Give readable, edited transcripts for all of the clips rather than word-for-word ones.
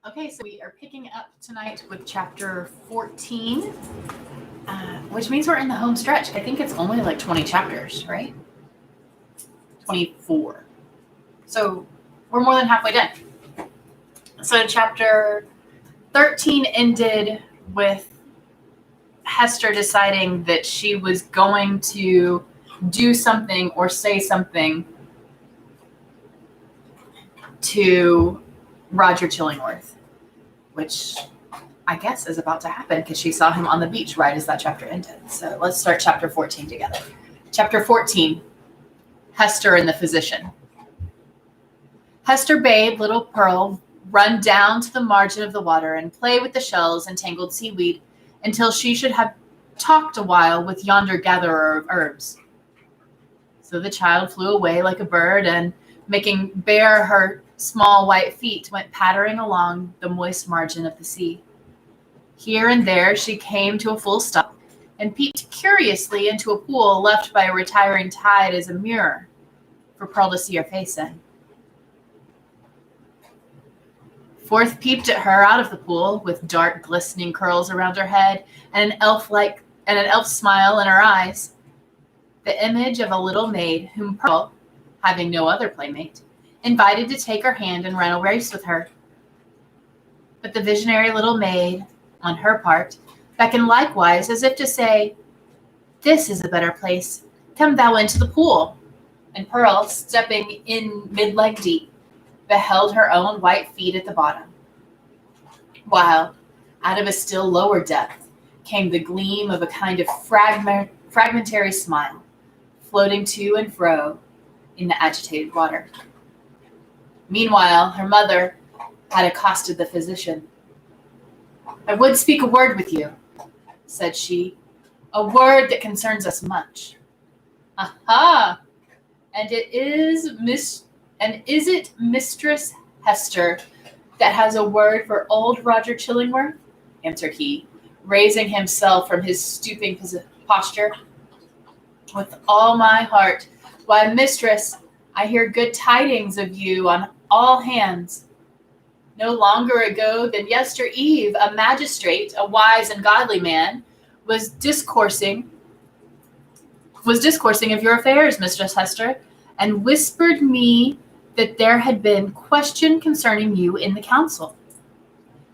Okay, so we are picking up tonight with chapter 14, which means we're in the home stretch. I think it's only like 20 chapters, right? 24. So we're more than halfway done. So chapter 13 ended with Hester deciding that she was going to do something or say something to Roger Chillingworth, which I guess is about to happen because she saw him on the beach right as that chapter ended. So let's start chapter 14 together. Chapter 14, Hester and the Physician. Hester bade little Pearl run down to the margin of the water and play with the shells and tangled seaweed until she should have talked a while with yonder gatherer of herbs. So the child flew away like a bird and, making bare her small white feet, went pattering along the moist margin of the sea. Here and there she came to a full stop and peeped curiously into a pool left by a retiring tide as a mirror for Pearl to see her face in. Forth peeped at her out of the pool with dark glistening curls around her head and an elf smile in her eyes, the image of a little maid whom Pearl, having no other playmate, invited to take her hand and run a race with her. But the visionary little maid, on her part, beckoned likewise as if to say, "This is a better place. Come thou into the pool." And Pearl, stepping in mid-leg deep, beheld her own white feet at the bottom, while, out of a still lower depth, came the gleam of a kind of fragmentary smile, floating to and fro in the agitated water. Meanwhile, her mother had accosted the physician. "I would speak a word with you," said she, "a word that concerns us much." "Aha! And is it Mistress Hester that has a word for old Roger Chillingworth?" answered he, raising himself from his stooping posture. "With all my heart. Why, mistress, I hear good tidings of you on all hands. No longer ago than yester eve, a magistrate, a wise and godly man, was discoursing of your affairs, Mistress Hester, and whispered me that there had been question concerning you in the council.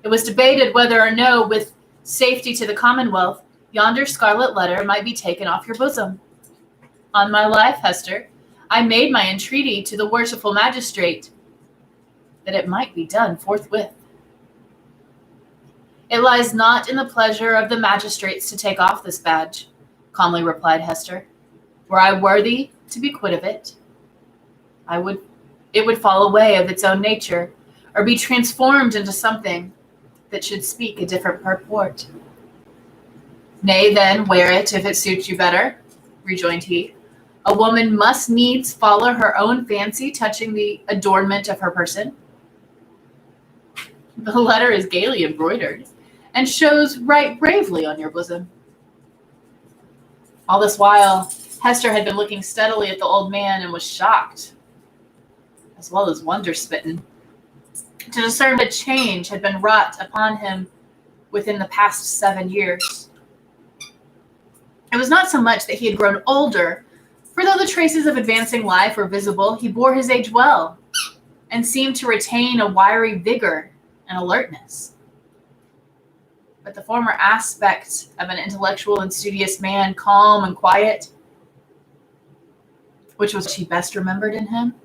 It was debated whether or no, with safety to the Commonwealth, yonder scarlet letter might be taken off your bosom. On my life, Hester, I made my entreaty to the worshipful magistrate that it might be done forthwith. It lies not in the pleasure of the magistrates to take off this badge," calmly replied Hester. "Were I worthy to be quit of it, it would fall away of its own nature, or be transformed into something that should speak a different purport." "Nay, then, wear it if it suits you better," rejoined he. "A woman must needs follow her own fancy touching the adornment of her person. The letter is gaily embroidered, and shows right bravely on your bosom." All this while, Hester had been looking steadily at the old man and was shocked, as well as wonder-smitten, to discern a change had been wrought upon him within the past 7 years. It was not so much that he had grown older, for though the traces of advancing life were visible, he bore his age well, and seemed to retain a wiry vigor and alertness. But the former aspect of an intellectual and studious man, calm and quiet, which was what she best remembered in him,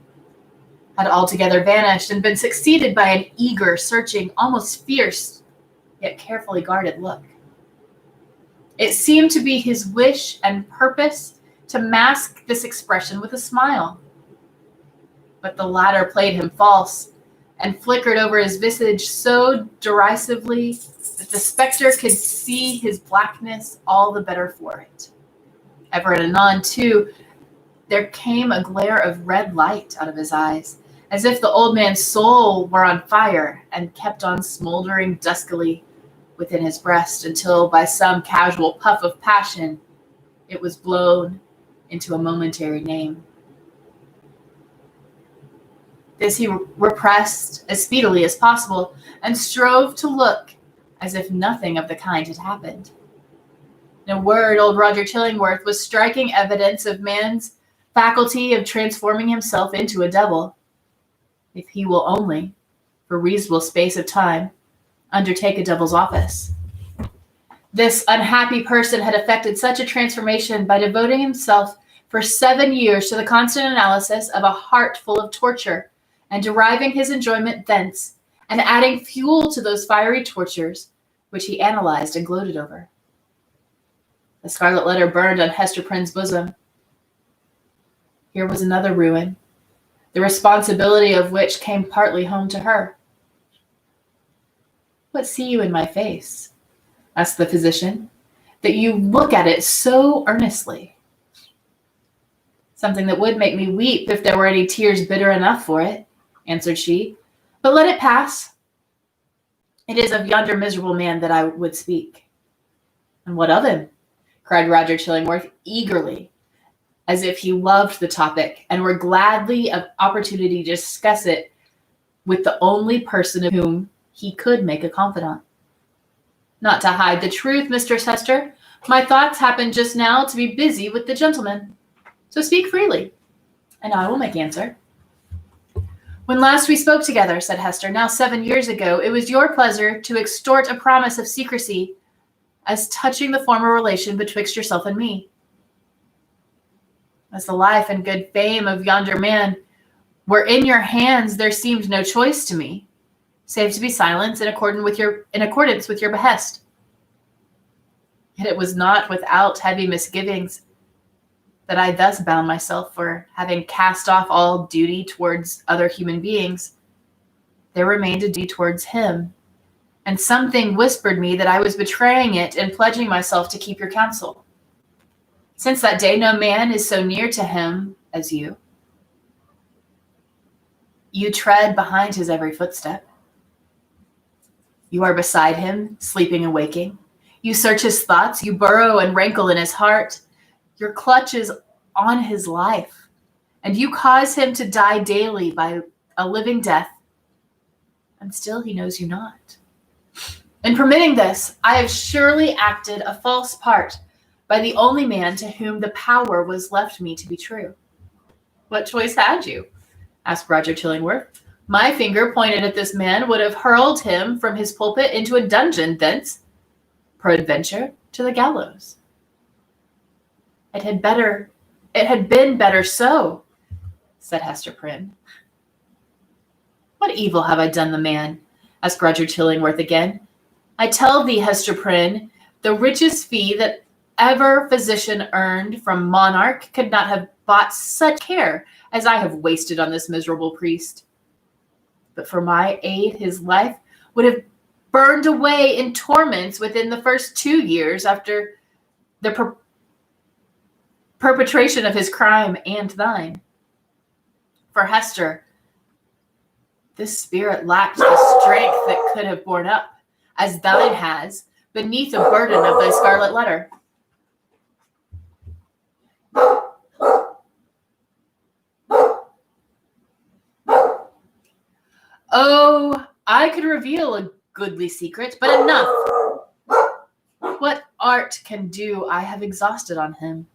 had altogether vanished and been succeeded by an eager, searching, almost fierce, yet carefully guarded look. It seemed to be his wish and purpose to mask this expression with a smile. But the latter played him false, and flickered over his visage so derisively that the spectre could see his blackness all the better for it. Ever and anon, too, there came a glare of red light out of his eyes, as if the old man's soul were on fire and kept on smoldering duskily within his breast until, by some casual puff of passion, it was blown into a momentary name. This he repressed as speedily as possible and strove to look as if nothing of the kind had happened. In a word, old Roger Chillingworth was striking evidence of man's faculty of transforming himself into a devil, if he will only, for reasonable space of time, undertake a devil's office. This unhappy person had effected such a transformation by devoting himself for 7 years to the constant analysis of a heart full of torture, and deriving his enjoyment thence, and adding fuel to those fiery tortures, which he analyzed and gloated over. The scarlet letter burned on Hester Prynne's bosom. Here was another ruin, the responsibility of which came partly home to her. "What see you in my face?" asked the physician, "that you look at it so earnestly?" "Something that would make me weep if there were any tears bitter enough for it," answered she, "but let it pass. It is of yonder miserable man that I would speak." "And what of him?" cried Roger Chillingworth eagerly, as if he loved the topic and were gladly of opportunity to discuss it with the only person of whom he could make a confidant. "Not to hide the truth, Mistress Hester, my thoughts happen just now to be busy with the gentleman. So speak freely, and I will make answer." "When last we spoke together," said Hester, "now 7 years ago, it was your pleasure to extort a promise of secrecy as touching the former relation betwixt yourself and me. As the life and good fame of yonder man were in your hands, there seemed no choice to me, save to be silent in accordance with your behest. Yet it was not without heavy misgivings that I thus bound myself, for having cast off all duty towards other human beings, there remained a duty towards him, and something whispered me that I was betraying it in pledging myself to keep your counsel. Since that day, no man is so near to him as you. You tread behind his every footstep. You are beside him, sleeping and waking. You search his thoughts. You burrow and rankle in his heart. Your clutch is on his life, and you cause him to die daily by a living death, and still he knows you not. In permitting this, I have surely acted a false part by the only man to whom the power was left me to be true." "What choice had you?" asked Roger Chillingworth. "My finger pointed at this man would have hurled him from his pulpit into a dungeon, thence, peradventure, to the gallows." It had been better so," said Hester Prynne. "What evil have I done the man?" asked Roger Chillingworth again. "I tell thee, Hester Prynne, the richest fee that ever physician earned from monarch could not have bought such care as I have wasted on this miserable priest. But for my aid, his life would have burned away in torments within the first 2 years after the perpetration of his crime and thine. For Hester, this spirit lacked the strength that could have borne up, as thine has, beneath the burden of thy scarlet letter. Oh, I could reveal a goodly secret, but enough. What art can do, I have exhausted on him.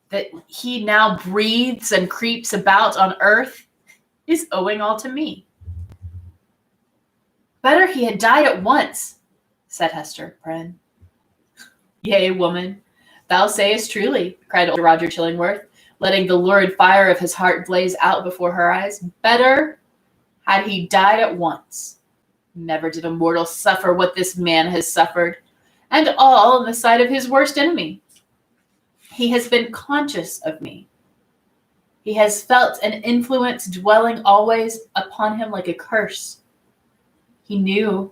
That he now breathes and creeps about on earth is owing all to me. Better he had died at once, said Hester Prynne. Yea, woman, thou sayest truly, cried old Roger Chillingworth, letting the lurid fire of his heart blaze out before her eyes. Better had he died at once. Never did a mortal suffer what this man has suffered, and all in the sight of his worst enemy. He has been conscious of me. He has felt an influence dwelling always upon him like a curse. He knew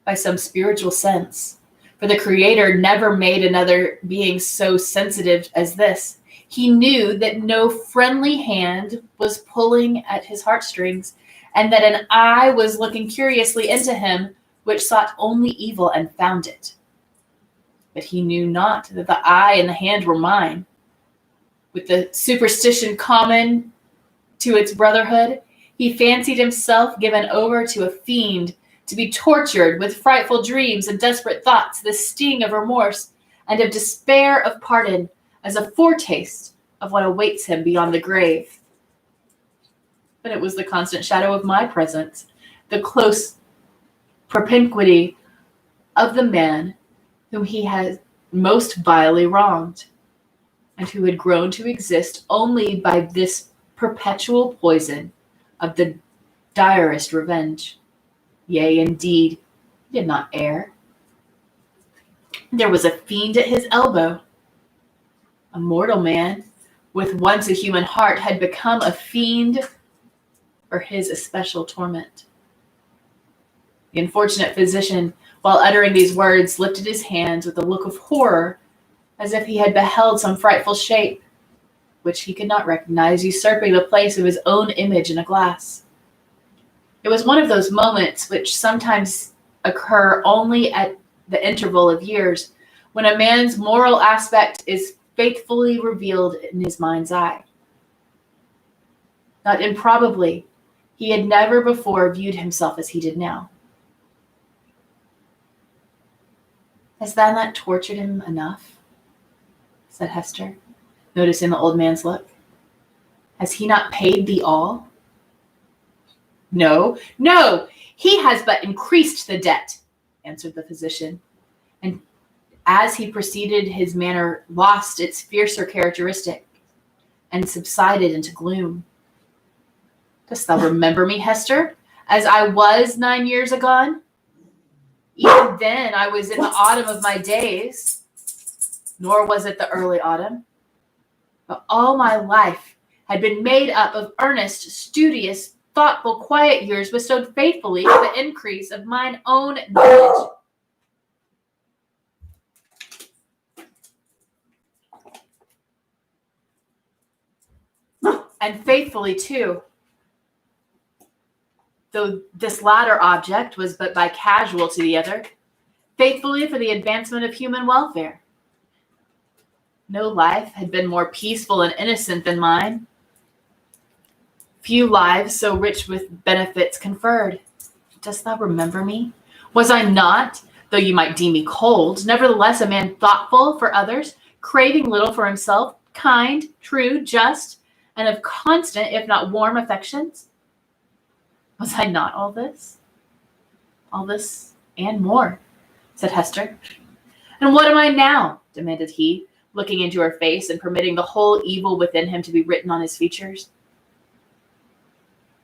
by some spiritual sense, for the Creator never made another being so sensitive as this. He knew that no friendly hand was pulling at his heartstrings, and that an eye was looking curiously into him, which sought only evil and found it. But he knew not that the eye and the hand were mine. With the superstition common to its brotherhood, he fancied himself given over to a fiend to be tortured with frightful dreams and desperate thoughts, the sting of remorse and of despair of pardon as a foretaste of what awaits him beyond the grave. But it was the constant shadow of my presence, the close propinquity of the man whom he had most vilely wronged, and who had grown to exist only by this perpetual poison of the direst revenge. Yea, indeed, he did not err. There was a fiend at his elbow. A mortal man, with once a human heart, had become a fiend for his especial torment. The unfortunate physician, while uttering these words, lifted his hands with a look of horror, as if he had beheld some frightful shape, which he could not recognize, usurping the place of his own image in a glass. It was one of those moments which sometimes occur only at the interval of years, when a man's moral aspect is faithfully revealed in his mind's eye. Not improbably, he had never before viewed himself as he did now. Has that not tortured him enough? Said Hester, noticing the old man's look. Has he not paid thee all? No, he has but increased the debt, answered the physician. And as he proceeded, his manner lost its fiercer characteristic and subsided into gloom. Dost thou remember me, Hester, as I was 9 years agone? Even then I was in the autumn of my days, nor was it the early autumn. But all my life had been made up of earnest, studious, thoughtful, quiet years bestowed faithfully for the increase of mine own knowledge. And faithfully, too, though this latter object was but by casual to the other, faithfully for the advancement of human welfare. No life had been more peaceful and innocent than mine. Few lives so rich with benefits conferred. Dost thou remember me? Was I not, though you might deem me cold, nevertheless a man thoughtful for others, craving little for himself, kind, true, just, and of constant, if not warm, affections? Was I not all this? All this and more, said Hester. And what am I now? Demanded he, looking into her face and permitting the whole evil within him to be written on his features.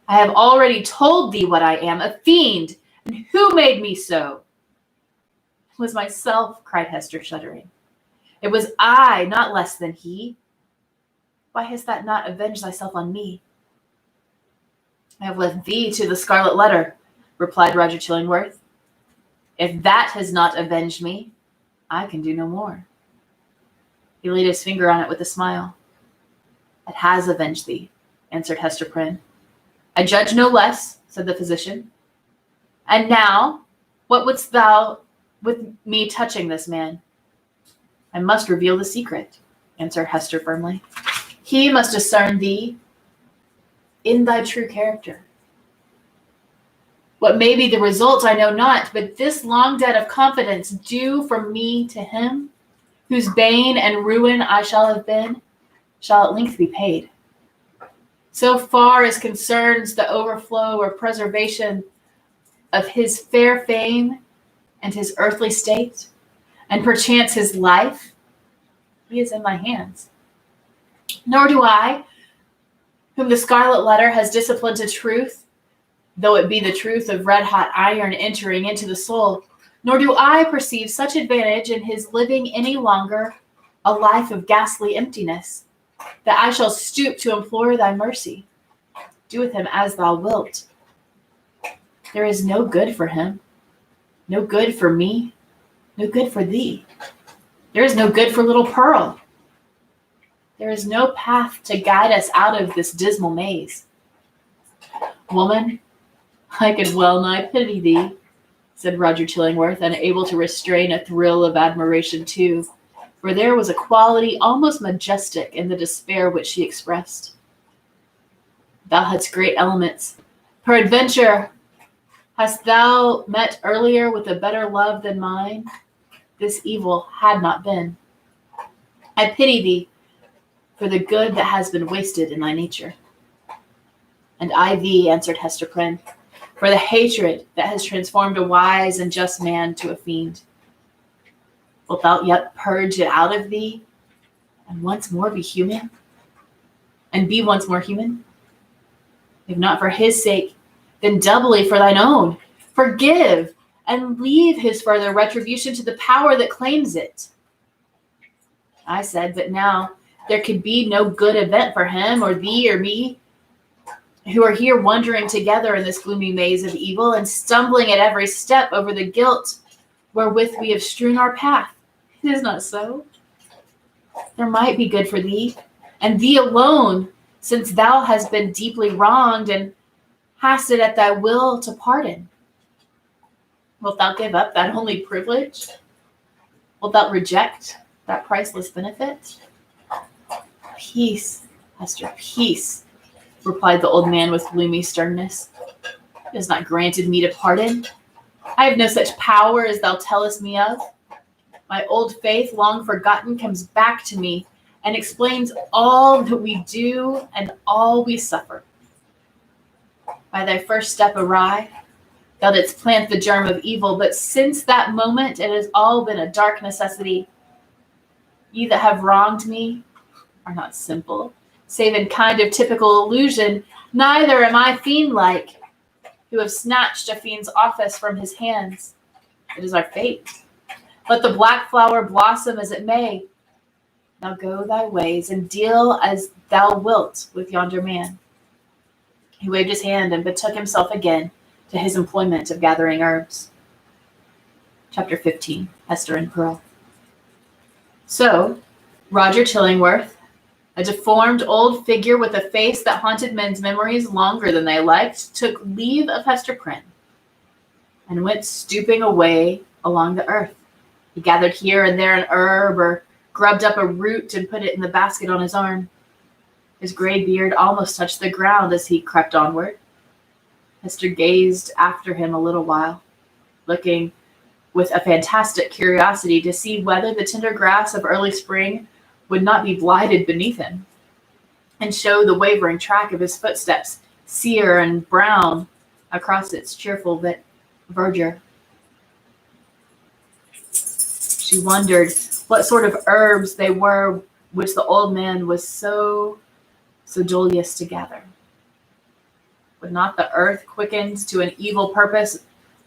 I have already told thee what I am, a fiend, and who made me so? It was myself, cried Hester, shuddering. It was I, not less than he. Why hast thou not avenged thyself on me? I have left thee to the Scarlet Letter, replied Roger Chillingworth. If that has not avenged me, I can do no more. He laid his finger on it with a smile. It has avenged thee, answered Hester Prynne. I judge no less, said the physician. And now, what wouldst thou with me touching this man? I must reveal the secret, answered Hester firmly. He must discern thee in thy true character. What may be the result, I know not, but this long debt of confidence due from me to him, whose bane and ruin I shall have been, shall at length be paid. So far as concerns the overflow or preservation of his fair fame and his earthly state, and perchance his life, he is in my hands. Nor do I, whom the Scarlet Letter has disciplined to truth, though it be the truth of red-hot iron entering into the soul, nor do I perceive such advantage in his living any longer a life of ghastly emptiness, that I shall stoop to implore thy mercy. Do with him as thou wilt. There is no good for him, no good for me, no good for thee. There is no good for little Pearl. There is no path to guide us out of this dismal maze. Woman, I could well nigh pity thee, said Roger Chillingworth, unable to restrain a thrill of admiration too, for there was a quality almost majestic in the despair which she expressed. Thou hadst great elements. Peradventure, hast thou met earlier with a better love than mine? This evil had not been. I pity thee for the good that has been wasted in thy nature. And I thee, answered Hester Prynne, for the hatred that has transformed a wise and just man to a fiend. Wilt thou yet purge it out of thee, and once more be human? And be once more human? If not for his sake, then doubly for thine own. Forgive, and leave his further retribution to the power that claims it. I said, but now there could be no good event for him or thee or me, who are here wandering together in this gloomy maze of evil and stumbling at every step over the guilt wherewith we have strewn our path. It is not so. There might be good for thee, and thee alone, since thou hast been deeply wronged and hast it at thy will to pardon. Wilt thou give up that only privilege? Wilt thou reject that priceless benefit? Peace, Hester, peace, replied the old man with gloomy sternness. It is not granted me to pardon. I have no such power as thou tellest me of. My old faith, long forgotten, comes back to me and explains all that we do and all we suffer. By thy first step awry, thou didst plant the germ of evil, but since that moment it has all been a dark necessity. Ye that have wronged me are not simple, save in kind of typical illusion, neither am I fiend-like, who have snatched a fiend's office from his hands. It is our fate. Let the black flower blossom as it may. Now go thy ways, and deal as thou wilt with yonder man. He waved his hand and betook himself again to his employment of gathering herbs. Chapter 15, Esther and Pearl. So, Roger Chillingworth, a deformed old figure with a face that haunted men's memories longer than they liked, took leave of Hester Prynne and went stooping away along the earth. He gathered here and there an herb or grubbed up a root and put it in the basket on his arm. His gray beard almost touched the ground as he crept onward. Hester gazed after him a little while, looking with a fantastic curiosity to see whether the tender grass of early spring would not be blighted beneath him, and show the wavering track of his footsteps, sere and brown, across its cheerful verdure. She wondered what sort of herbs they were which the old man was so joyous to gather. Would not the earth, quickened to an evil purpose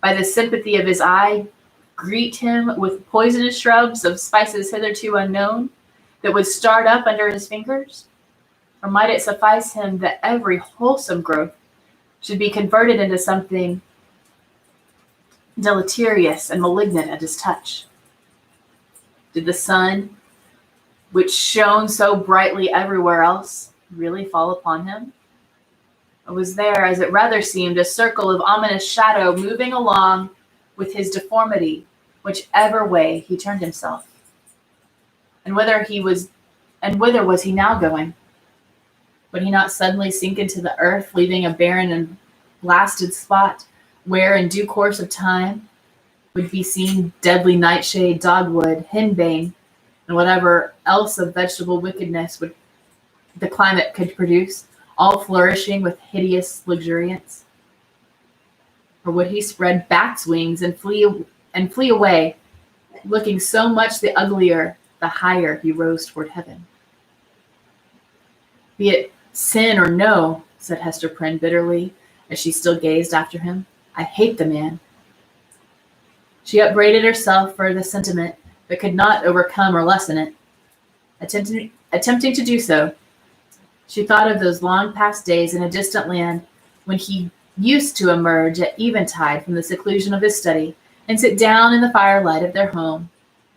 by the sympathy of his eye, greet him with poisonous shrubs of spices hitherto unknown that would start up under his fingers? Or might it suffice him that every wholesome growth should be converted into something deleterious and malignant at his touch? Did the sun, which shone so brightly everywhere else, really fall upon him? Or was there, as it rather seemed, a circle of ominous shadow moving along with his deformity, whichever way he turned himself? And whither was he now going? Would he not suddenly sink into the earth, leaving a barren and blasted spot where, in due course of time, would be seen deadly nightshade, dogwood, henbane, and whatever else of vegetable wickedness the climate could produce, all flourishing with hideous luxuriance? Or would he spread bat's wings and flee away, looking so much the uglier the higher he rose toward heaven? Be it sin or no, said Hester Prynne bitterly, as she still gazed after him, I hate the man. She upbraided herself for the sentiment, but could not overcome or lessen it. Attempting to do so, she thought of those long past days in a distant land when he used to emerge at eventide from the seclusion of his study and sit down in the firelight of their home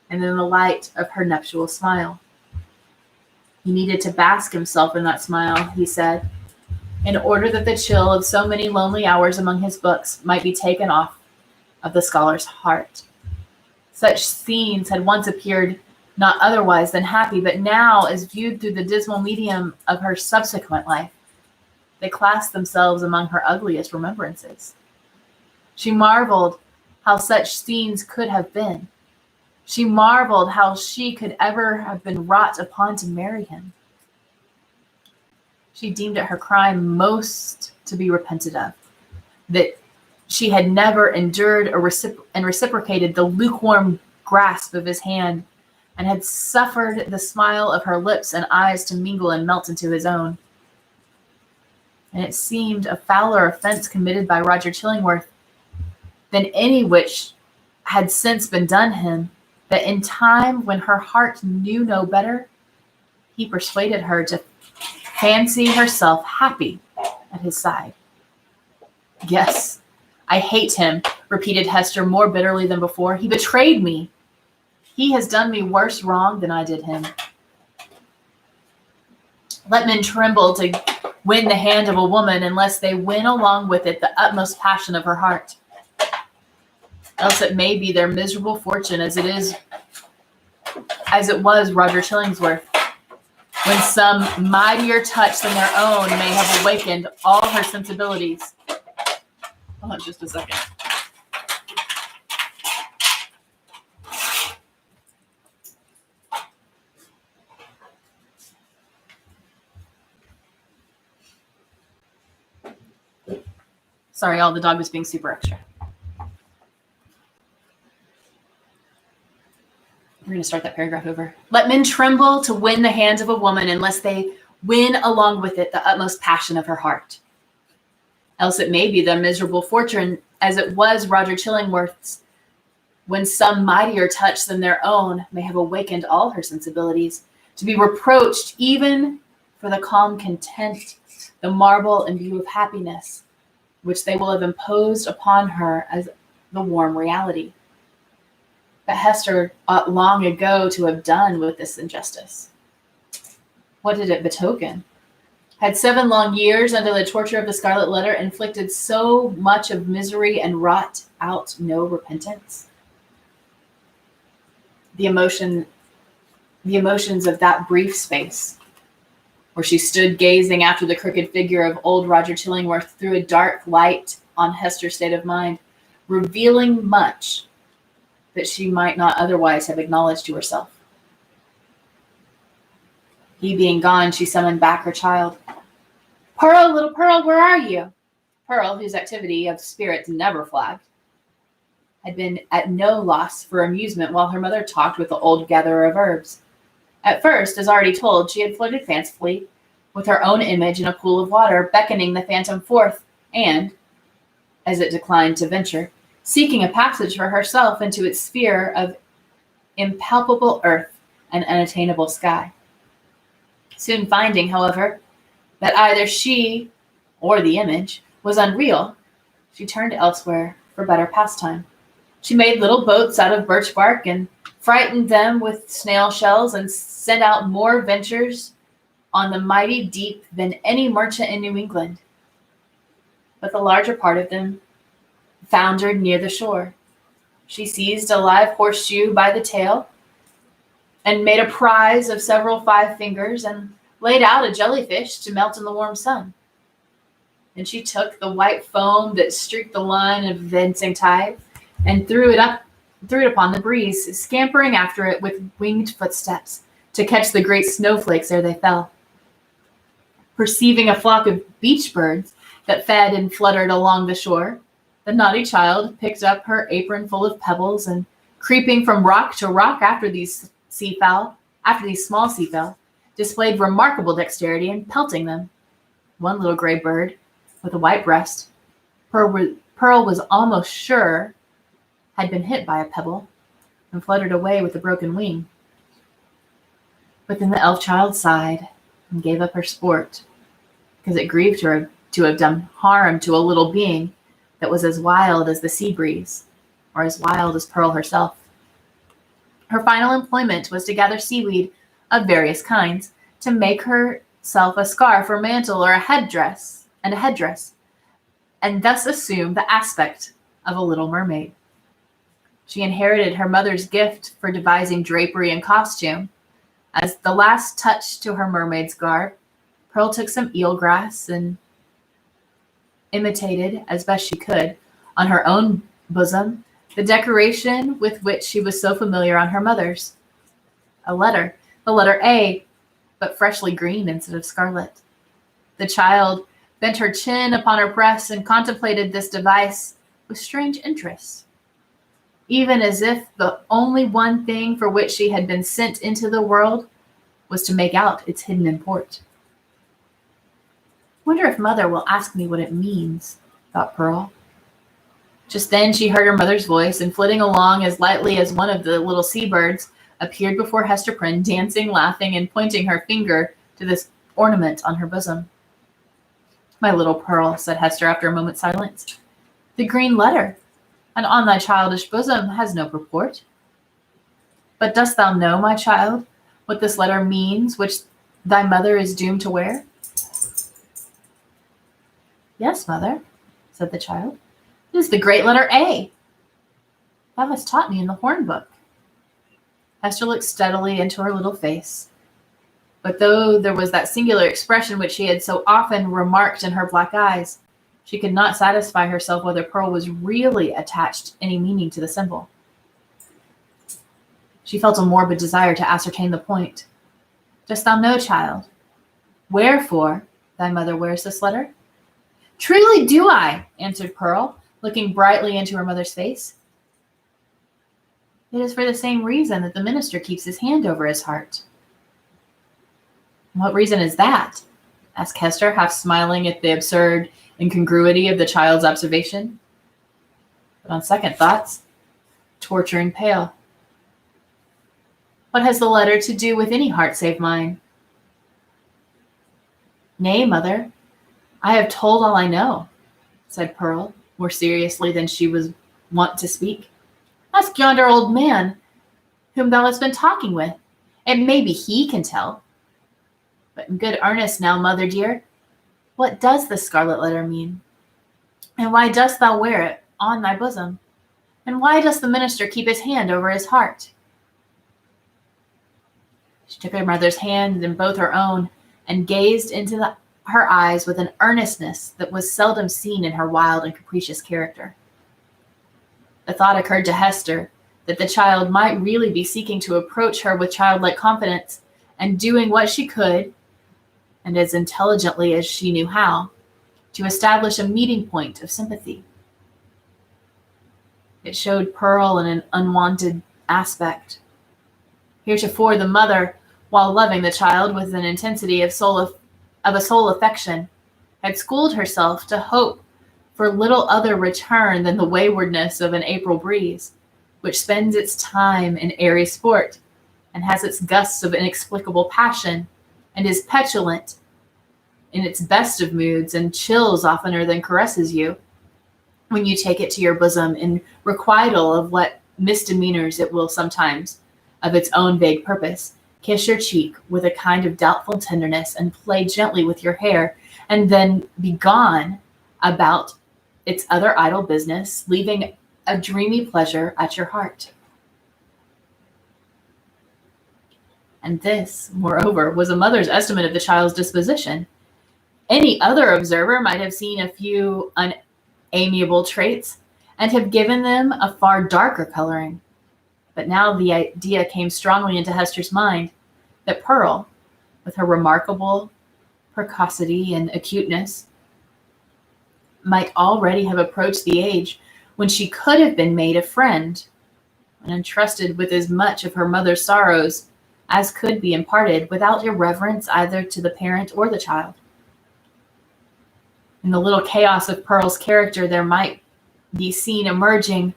and in the light of her nuptial smile. He needed to bask himself in that smile, he said, in order that the chill of so many lonely hours among his books might be taken off of the scholar's heart. Such scenes had once appeared not otherwise than happy, but now, as viewed through the dismal medium of her subsequent life, they classed themselves among her ugliest remembrances. She marveled how such scenes could have been. She marveled how she could ever have been wrought upon to marry him. She deemed it her crime most to be repented of, that she had never endured and reciprocated the lukewarm grasp of his hand, and had suffered the smile of her lips and eyes to mingle and melt into his own. And it seemed a fouler offense committed by Roger Chillingworth than any which had since been done him, that in time when her heart knew no better, he persuaded her to fancy herself happy at his side. Yes, I hate him, repeated Hester more bitterly than before. He betrayed me. He has done me worse wrong than I did him. Let men tremble to win the hand of a woman unless they win along with it the utmost passion of her heart. Else it may be their miserable fortune as it was Roger Chillingsworth, when some mightier touch than their own may have awakened all her sensibilities. Hold on just a second. Sorry, y'all, the dog was being super extra. We're going to start that paragraph over. Let men tremble to win the hands of a woman unless they win along with it the utmost passion of her heart. Else it may be the miserable fortune as it was Roger Chillingworth's, when some mightier touch than their own may have awakened all her sensibilities, to be reproached even for the calm content, the marble and view of happiness, which they will have imposed upon her as the warm reality. But Hester ought long ago to have done with this injustice. What did it betoken? Had 7 long years under the torture of the Scarlet Letter inflicted so much of misery and wrought out no repentance? The emotions of that brief space, where she stood gazing after the crooked figure of old Roger Chillingworth, threw a dark light on Hester's state of mind, revealing much that she might not otherwise have acknowledged to herself. He being gone, she summoned back her child. Pearl, little Pearl, where are you? Pearl, whose activity of spirit never flagged, had been at no loss for amusement while her mother talked with the old gatherer of herbs. At first, as already told, she had flirted fancifully with her own image in a pool of water, beckoning the phantom forth, and, as it declined to venture, seeking a passage for herself into its sphere of impalpable earth and unattainable sky. Soon finding, however, that either she or the image was unreal, she turned elsewhere for better pastime. She made little boats out of birch bark and frightened them with snail shells, and sent out more ventures on the mighty deep than any merchant in New England. But the larger part of them foundered near the shore. She seized a live horseshoe by the tail and made a prize of several 5 fingers, and laid out a jellyfish to melt in the warm sun. Then she took the white foam that streaked the line of advancing tide and threw it upon the breeze, scampering after it with winged footsteps to catch the great snowflakes ere they fell. Perceiving a flock of beach birds that fed and fluttered along the shore, the naughty child picked up her apron full of pebbles, and creeping from rock to rock after these small seafowl, displayed remarkable dexterity in pelting them. One little gray bird with a white breast, Pearl was almost sure had been hit by a pebble and fluttered away with a broken wing. But then the elf child sighed and gave up her sport, because it grieved her to have done harm to a little being that was as wild as the sea breeze, or as wild as Pearl herself. Her final employment was to gather seaweed of various kinds, to make herself a scarf or mantle or a headdress, and thus assume the aspect of a little mermaid. She inherited her mother's gift for devising drapery and costume. As the last touch to her mermaid's garb, Pearl took some eelgrass and imitated, as best she could, on her own bosom, the decoration with which she was so familiar on her mother's. A letter, the letter A, but freshly green instead of scarlet. The child bent her chin upon her breast and contemplated this device with strange interest, even as if the only one thing for which she had been sent into the world was to make out its hidden import. Wonder if Mother will ask me what it means, thought Pearl. Just then she heard her mother's voice, and flitting along as lightly as one of the little seabirds, appeared before Hester Prynne, dancing, laughing, and pointing her finger to this ornament on her bosom. My little Pearl, said Hester after a moment's silence, the green letter, and on thy childish bosom, has no purport. But dost thou know, my child, what this letter means, which thy mother is doomed to wear? Yes, mother, said the child. It is the great letter A. Thou hast taught me in the horn book. Hester looked steadily into her little face. But though there was that singular expression which she had so often remarked in her black eyes, she could not satisfy herself whether Pearl was really attached any meaning to the symbol. She felt a morbid desire to ascertain the point. Dost thou know, child, wherefore thy mother wears this letter? Truly do I, answered Pearl, looking brightly into her mother's face. It is for the same reason that the minister keeps his hand over his heart. What reason is that? Asked Hester, half smiling at the absurd incongruity of the child's observation. But on second thoughts, torturing pale. What has the letter to do with any heart save mine? Nay, mother, I have told all I know, said Pearl, more seriously than she was wont to speak. Ask yonder old man whom thou hast been talking with. It may be he can tell. But in good earnest now, mother dear, what does the scarlet letter mean? And why dost thou wear it on thy bosom? And why does the minister keep his hand over his heart? She took her mother's hand in both her own and gazed into her eyes with an earnestness that was seldom seen in her wild and capricious character. The thought occurred to Hester that the child might really be seeking to approach her with childlike confidence and doing what she could, and as intelligently as she knew how, to establish a meeting point of sympathy. It showed Pearl in an unwonted aspect. Heretofore the mother, while loving the child with an intensity of a soul affection, had schooled herself to hope for little other return than the waywardness of an April breeze, which spends its time in airy sport, and has its gusts of inexplicable passion, and is petulant in its best of moods, and chills oftener than caresses you, when you take it to your bosom in requital of what misdemeanors it will sometimes, of its own vague purpose, kiss your cheek with a kind of doubtful tenderness, and play gently with your hair, and then be gone about its other idle business, leaving a dreamy pleasure at your heart. And this, moreover, was a mother's estimate of the child's disposition. Any other observer might have seen a few unamiable traits and have given them a far darker coloring. But now the idea came strongly into Hester's mind that Pearl, with her remarkable precocity and acuteness, might already have approached the age when she could have been made a friend and entrusted with as much of her mother's sorrows as could be imparted without irreverence either to the parent or the child. In the little chaos of Pearl's character there might be seen emerging,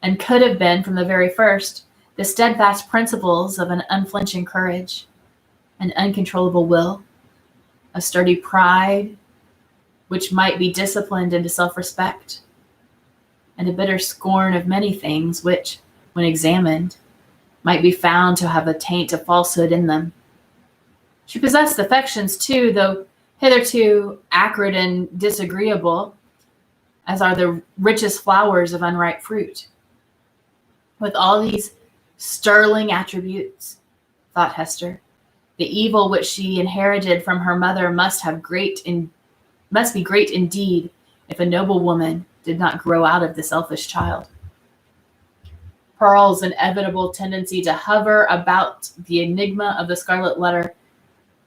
and could have been from the very first, the steadfast principles of an unflinching courage, an uncontrollable will, a sturdy pride which might be disciplined into self-respect, and a bitter scorn of many things which, when examined, might be found to have a taint of falsehood in them. She possessed affections too, though hitherto acrid and disagreeable, as are the richest flowers of unripe fruit. With all these sterling attributes, thought Hester, the evil which she inherited from her mother must be great indeed if a noble woman did not grow out of the selfish child. Pearl's inevitable tendency to hover about the enigma of the Scarlet Letter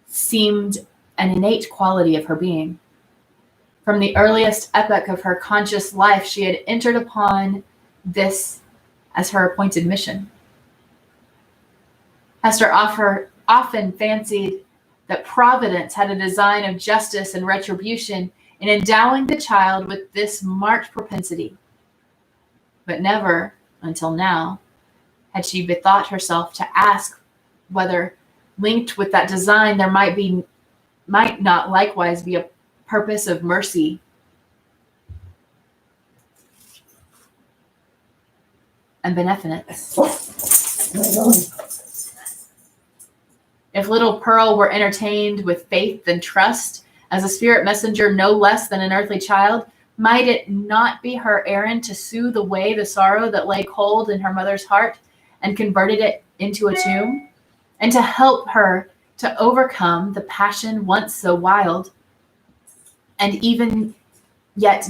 seemed an innate quality of her being. From the earliest epoch of her conscious life, she had entered upon this as her appointed mission. Esther often fancied that Providence had a design of justice and retribution in endowing the child with this marked propensity. But never, until now, had she bethought herself to ask whether, linked with that design, there might not likewise be a purpose of mercy and beneficence. If little Pearl were entertained with faith and trust as a spirit messenger no less than an earthly child, might it not be her errand to soothe away the sorrow that lay cold in her mother's heart and converted it into a tomb, and to help her to overcome the passion once so wild, and even yet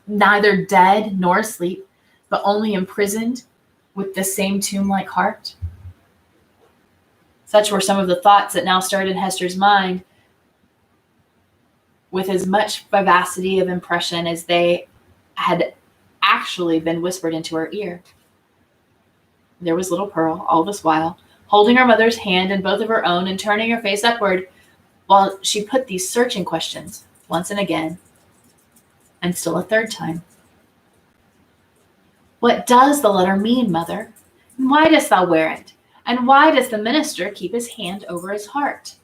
neither dead nor asleep, but only imprisoned with the same tomb-like heart? Such were some of the thoughts that now stirred in Hester's mind with as much vivacity of impression as they had actually been whispered into her ear. There was little Pearl, all this while, holding her mother's hand in both of her own and turning her face upward while she put these searching questions once and again, and still a third time. What does the letter mean, mother? And why dost thou wear it? And why does the minister keep his hand over his heart?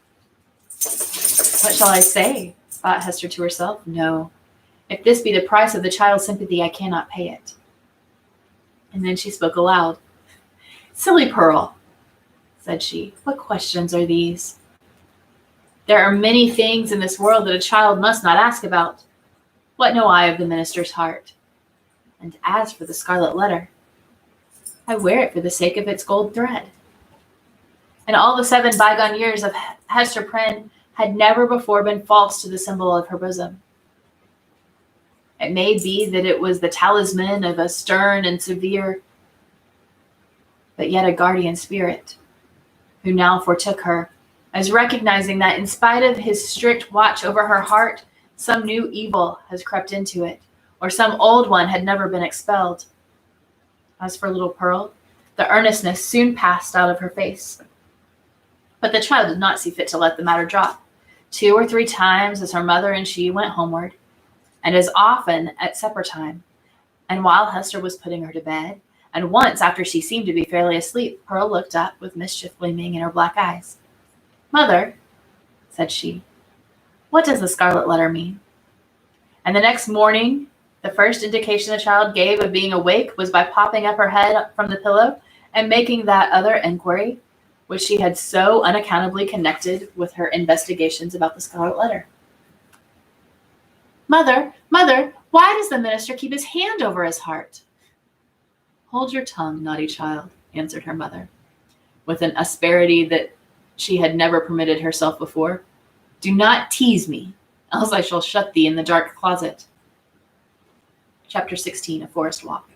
What shall I say? Thought Hester to herself. No, if this be the price of the child's sympathy, I cannot pay it. And then she spoke aloud. Silly Pearl, said she, what questions are these? There are many things in this world that a child must not ask about. What know I of the minister's heart? And as for the Scarlet Letter, I wear it for the sake of its gold thread. In all the 7 bygone years of Hester Prynne had never before been false to the symbol of her bosom. It may be that it was the talisman of a stern and severe, but yet a guardian spirit, who now foretook her, as recognizing that in spite of his strict watch over her heart, some new evil has crept into it, or some old one had never been expelled. As for little Pearl, the earnestness soon passed out of her face. But the child did not see fit to let the matter drop. 2 or 3 times as her mother and she went homeward, and as often at supper time, and while Hester was putting her to bed, and once after she seemed to be fairly asleep, Pearl looked up with mischief gleaming in her black eyes. Mother, said she, what does the Scarlet Letter mean? And the next morning, the first indication the child gave of being awake was by popping up her head from the pillow and making that other inquiry, which she had so unaccountably connected with her investigations about the Scarlet Letter. Mother, why does the minister keep his hand over his heart? Hold your tongue, naughty child, answered her mother, with an asperity that she had never permitted herself before. Do not tease me, else I shall shut thee in the dark closet. Chapter 16, A Forest Walk.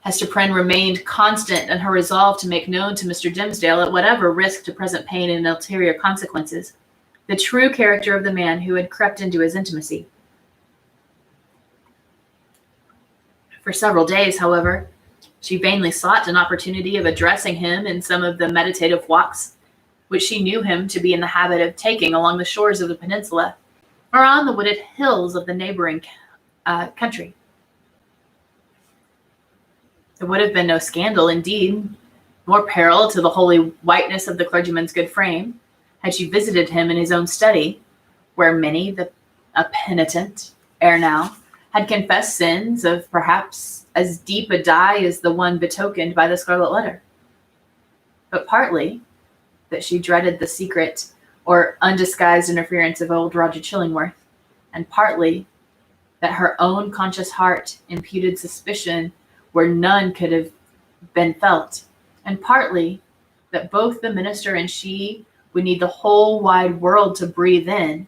Hester Prynne remained constant in her resolve to make known to Mr. Dimmesdale, at whatever risk to present pain and ulterior consequences, the true character of the man who had crept into his intimacy. For several days, however, she vainly sought an opportunity of addressing him in some of the meditative walks which she knew him to be in the habit of taking along the shores of the peninsula or on the wooded hills of the neighboring country. There would have been no scandal, indeed, nor peril to the holy whiteness of the clergyman's good frame, had she visited him in his own study, where many a penitent, ere now, had confessed sins of perhaps as deep a dye as the one betokened by the Scarlet Letter. But partly that she dreaded the secret or undisguised interference of old Roger Chillingworth, and partly that her own conscious heart imputed suspicion where none could have been felt, and partly that both the minister and she would need the whole wide world to breathe in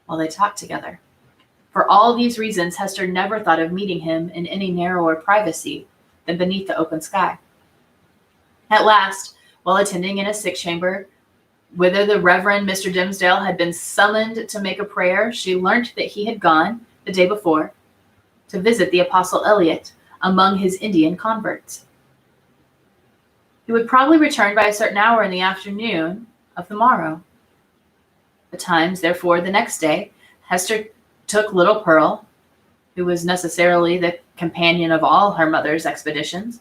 while they talked together. For all these reasons, Hester never thought of meeting him in any narrower privacy than beneath the open sky. At last, while attending in a sick chamber, whither the Reverend Mr. Dimsdale had been summoned to make a prayer, she learnt that he had gone, the day before, to visit the Apostle Eliot among his Indian converts. He would probably return by a certain hour in the afternoon of the morrow. Betimes, therefore, the next day, Hester took little Pearl, who was necessarily the companion of all her mother's expeditions,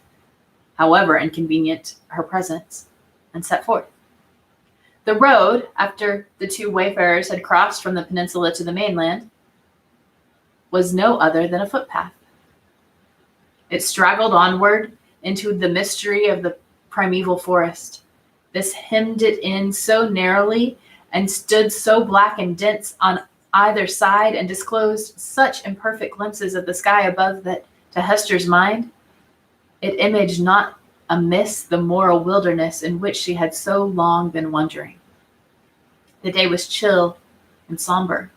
however inconvenient her presence, and set forth. The road, after the two wayfarers had crossed from the peninsula to the mainland, was no other than a footpath. It straggled onward into the mystery of the primeval forest. This hemmed it in so narrowly and stood so black and dense on either side and disclosed such imperfect glimpses of the sky above that, to Hester's mind, it imaged not amiss the moral wilderness in which she had so long been wandering. The day was chill and somber.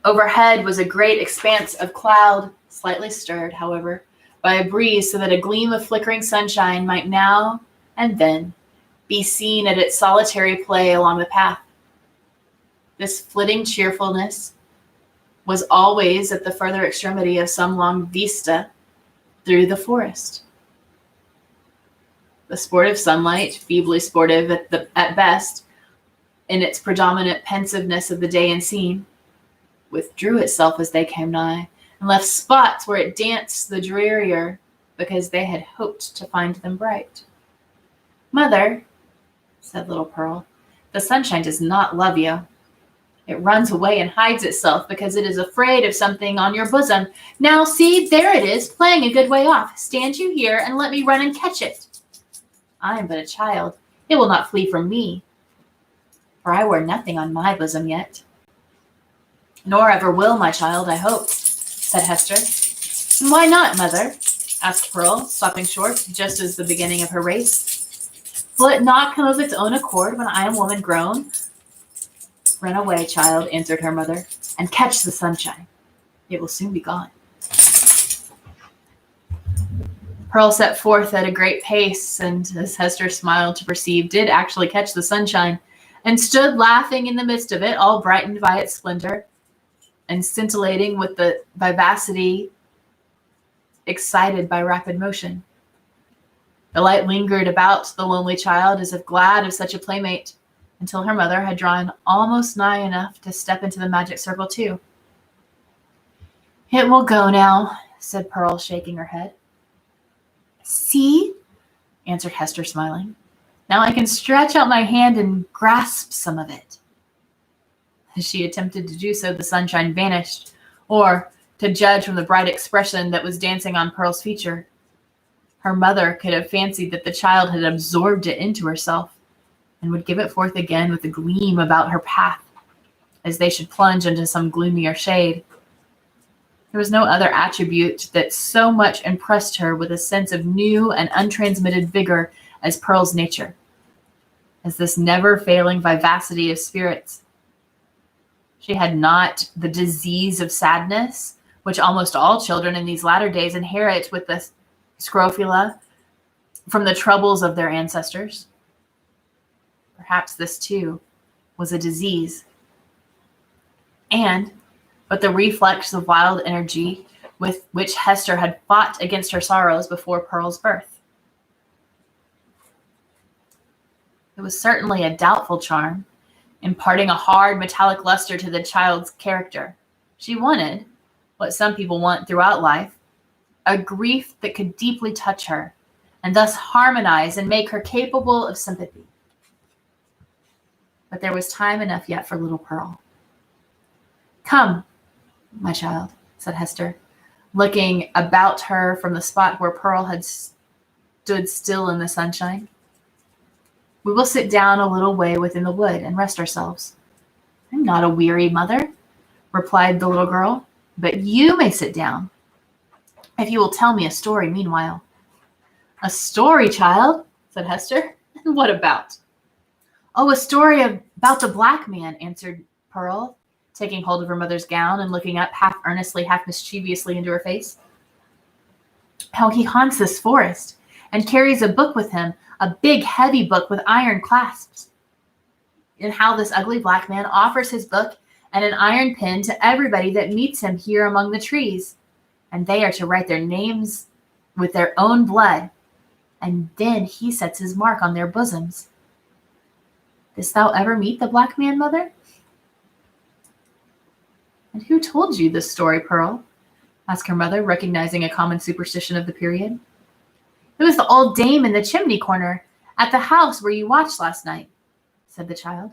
Overhead was a great expanse of cloud, slightly stirred, however, by a breeze, so that a gleam of flickering sunshine might now and then be seen at its solitary play along the path. This flitting cheerfulness was always at the further extremity of some long vista through the forest. The sportive sunlight, feebly sportive at best, in its predominant pensiveness of the day and scene, withdrew itself as they came nigh, and left spots where it danced the drearier because they had hoped to find them bright. "Mother," said little Pearl, "the sunshine does not love you. It runs away and hides itself because it is afraid of something on your bosom. Now see, there it is, playing a good way off. Stand you here and let me run and catch it. I am but a child. It will not flee from me, for I wear nothing on my bosom yet." "Nor ever will, my child, I hope," said Hester. "And why not, mother?" asked Pearl, stopping short just as the beginning of her race. "Will it not come of its own accord when I am woman grown?" "Run away, child," answered her mother, "and catch the sunshine. It will soon be gone." Pearl set forth at a great pace, and, as Hester smiled to perceive, did actually catch the sunshine, and stood laughing in the midst of it, all brightened by its splendor, and scintillating with the vivacity excited by rapid motion. The light lingered about the lonely child as if glad of such a playmate, until her mother had drawn almost nigh enough to step into the magic circle too. "It will go now," said Pearl, shaking her head. "See," answered Hester, smiling. "Now I can stretch out my hand and grasp some of it." As she attempted to do so, the sunshine vanished, or, to judge from the bright expression that was dancing on Pearl's feature, her mother could have fancied that the child had absorbed it into herself, and would give it forth again with a gleam about her path, as they should plunge into some gloomier shade. There was no other attribute that so much impressed her with a sense of new and untransmitted vigor as Pearl's nature, as this never-failing vivacity of spirits. She had not the disease of sadness, which almost all children in these latter days inherit with the scrofula from the troubles of their ancestors. Perhaps this, too, was a disease, but the reflex of wild energy with which Hester had fought against her sorrows before Pearl's birth. It was certainly a doubtful charm, imparting a hard metallic luster to the child's character. She wanted, what some people want throughout life, a grief that could deeply touch her, and thus harmonize and make her capable of sympathy. But there was time enough yet for little Pearl. "Come, my child," said Hester, looking about her from the spot where Pearl had stood still in the sunshine. "We will sit down a little way within the wood and rest ourselves." "I'm not a weary, mother," replied the little girl, "but you may sit down, if you will tell me a story meanwhile." "A story, child?" said Hester. "And what about?" "Oh, a story about the black man," answered Pearl. taking hold of her mother's gown and looking up half earnestly, half mischievously into her face. "How he haunts this forest and carries a book with him, a big, heavy book with iron clasps. And how this ugly black man offers his book and an iron pen to everybody that meets him here among the trees, and they are to write their names with their own blood, and then he sets his mark on their bosoms. Didst thou ever meet the black man, mother?" "And who told you this story, Pearl?" asked her mother, recognizing a common superstition of the period. "It was the old dame in the chimney corner at the house where you watched last night," said the child.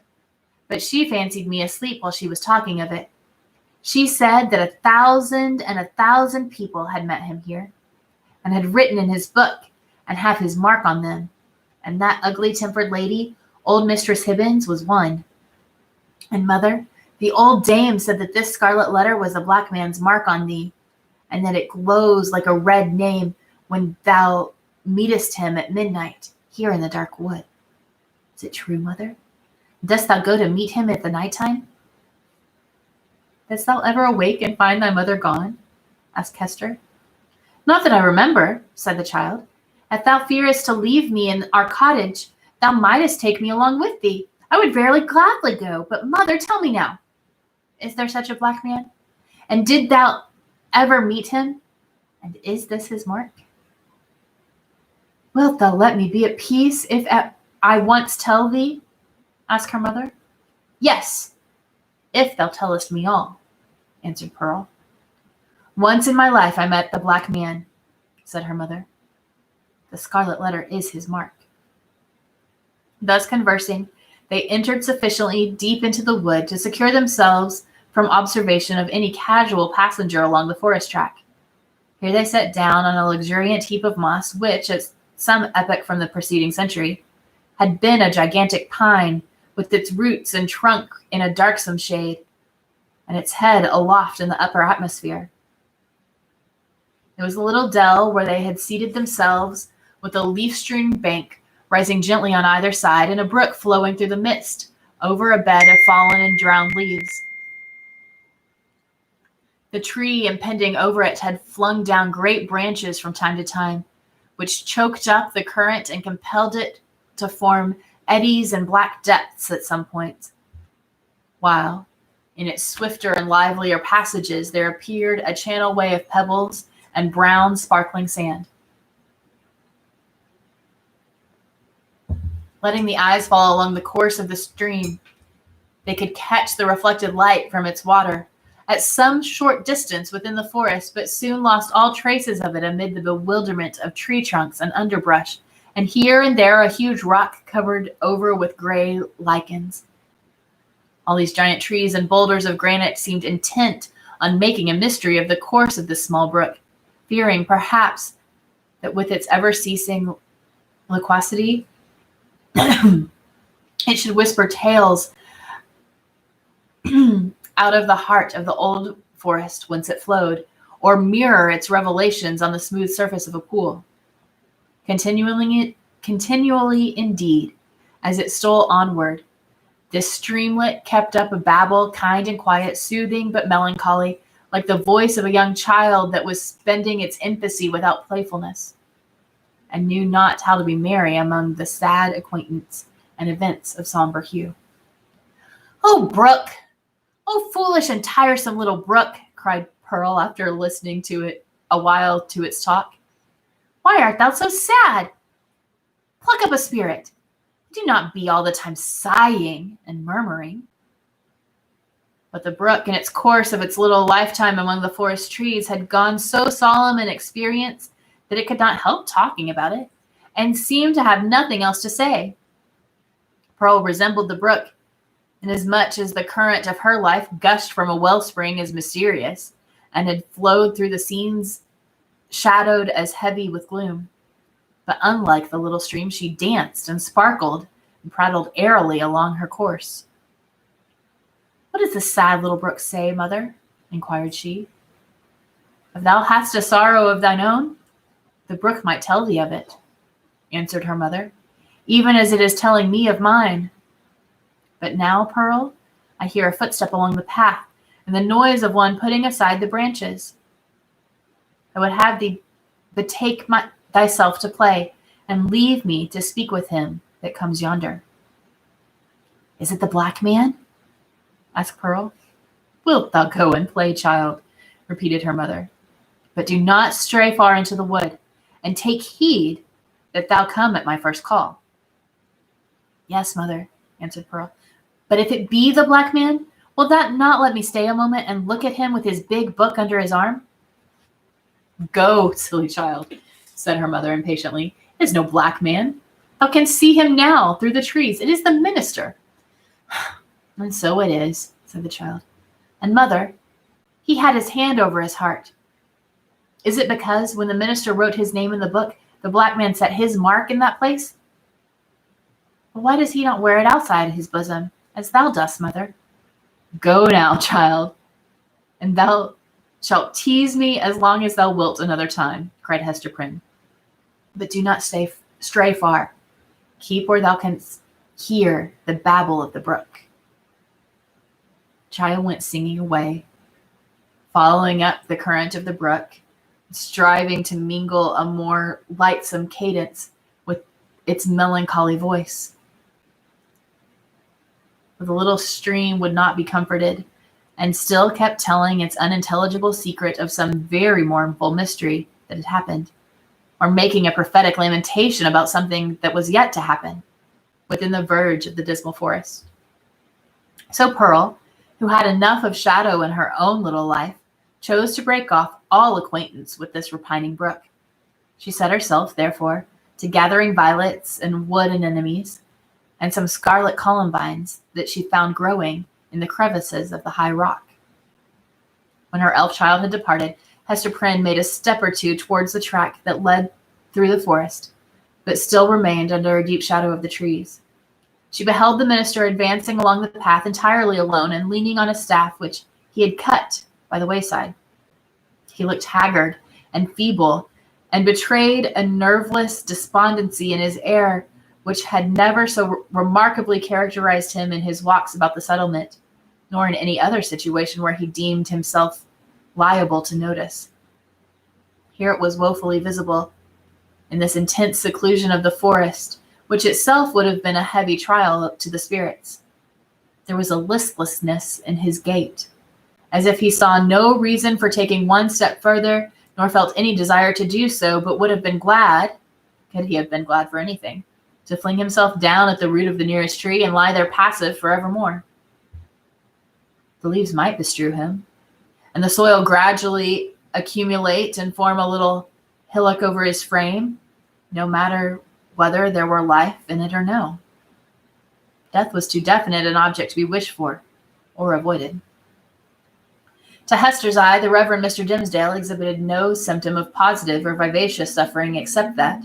"But she fancied me asleep while she was talking of it. She said that 1,000 people had met him here, and had written in his book, and have his mark on them, and that ugly-tempered lady, old Mistress Hibbins, was one. And, mother, the old dame said that this scarlet letter was the black man's mark on thee, and that it glows like a red name when thou meetest him at midnight here in the dark wood. Is it true, mother? Dost thou go to meet him at the night time?" "Dost thou ever awake and find thy mother gone?" asked Hester. "Not that I remember," said the child. "If thou fearest to leave me in our cottage, thou mightest take me along with thee. I would very gladly go. But, mother, tell me now, is there such a black man? And did thou ever meet him? And is this his mark?" "Wilt thou let me be at peace if I once tell thee?" asked her mother. "Yes, if thou tellest me all," answered Pearl. "Once in my life I met the black man," said her mother. "The scarlet letter is his mark." Thus conversing, they entered sufficiently deep into the wood to secure themselves from observation of any casual passenger along the forest track. Here they sat down on a luxuriant heap of moss, which, at some epoch from the preceding century, had been a gigantic pine, with its roots and trunk in a darksome shade, and its head aloft in the upper atmosphere. It was a little dell where they had seated themselves, with a leaf-strewn bank rising gently on either side, and a brook flowing through the midst, over a bed of fallen and drowned leaves. The tree impending over it had flung down great branches from time to time, which choked up the current and compelled it to form eddies and black depths at some points, while, in its swifter and livelier passages, there appeared a channel-way of pebbles and brown, sparkling sand. Letting the eyes fall along the course of the stream, they could catch the reflected light from its water at some short distance within the forest, but soon lost all traces of it amid the bewilderment of tree trunks and underbrush, and here and there a huge rock covered over with gray lichens. All these giant trees and boulders of granite seemed intent on making a mystery of the course of this small brook, fearing, perhaps, that with its ever-ceasing loquacity, it should whisper tales out of the heart of the old forest whence it flowed, or mirror its revelations on the smooth surface of a pool. Continually indeed, as it stole onward, this streamlet kept up a babble, kind and quiet, soothing but melancholy, like the voice of a young child that was spending its infancy without playfulness, and knew not how to be merry among the sad acquaintance and events of somber hue. "Oh, brook! Oh, foolish and tiresome little brook!" cried Pearl after listening to it a while to its talk. "Why art thou so sad? Pluck up a spirit. Do not be all the time sighing and murmuring." But the brook, in its course of its little lifetime among the forest trees, had gone so solemn an experience that it could not help talking about it, and seemed to have nothing else to say. Pearl resembled the brook, inasmuch as the current of her life gushed from a wellspring as mysterious, and had flowed through the scenes shadowed as heavy with gloom. But unlike the little stream, she danced and sparkled and prattled airily along her course. "What does the sad little brook say, mother?" inquired she. "If thou hast a sorrow of thine own, the brook might tell thee of it," answered her mother, "even as it is telling me of mine. But now, Pearl, I hear a footstep along the path, and the noise of one putting aside the branches. I would have thee betake thyself to play, and leave me to speak with him that comes yonder." "Is it the black man?" asked Pearl. "Wilt thou go and play, child?" repeated her mother. "But do not stray far into the wood, and take heed that thou come at my first call." "Yes, mother," answered Pearl. "But if it be the black man, will that not let me stay a moment and look at him with his big book under his arm?" "Go, silly child," said her mother impatiently. "It is no black man. Thou canst see him now through the trees. It is the minister." "And so it is," said the child. "And mother, he had his hand over his heart. Is it because when the minister wrote his name in the book, the black man set his mark in that place? But why does he not wear it outside his bosom, as thou dost, mother?" "Go now, child, and thou shalt tease me as long as thou wilt another time," cried Hester Prynne. "But do not stray far. Keep where thou canst hear the babble of the brook." Child went singing away, following up the current of the brook, striving to mingle a more lightsome cadence with its melancholy voice. But the little stream would not be comforted, and still kept telling its unintelligible secret of some very mournful mystery that had happened, or making a prophetic lamentation about something that was yet to happen within the verge of the dismal forest. So Pearl, who had enough of shadow in her own little life, chose to break off all acquaintance with this repining brook. She set herself, therefore, to gathering violets and wood anemones, and some scarlet columbines that she found growing in the crevices of the high rock. When her elf child had departed, Hester Prynne made a step or two towards the track that led through the forest, but still remained under a deep shadow of the trees. She beheld the minister advancing along the path entirely alone and leaning on a staff which he had cut by the wayside. He looked haggard and feeble, and betrayed a nerveless despondency in his air which had never so remarkably characterized him in his walks about the settlement, nor in any other situation where he deemed himself liable to notice. Here it was woefully visible, in this intense seclusion of the forest, which itself would have been a heavy trial to the spirits. There was a listlessness in his gait, as if he saw no reason for taking one step further, nor felt any desire to do so, but would have been glad, could he have been glad for anything, to fling himself down at the root of the nearest tree and lie there passive forevermore. The leaves might bestrew him, and the soil gradually accumulate and form a little hillock over his frame, no matter whether there were life in it or no. Death was too definite an object to be wished for or avoided. To Hester's eye, the Reverend Mr. Dimmesdale exhibited no symptom of positive or vivacious suffering, except that,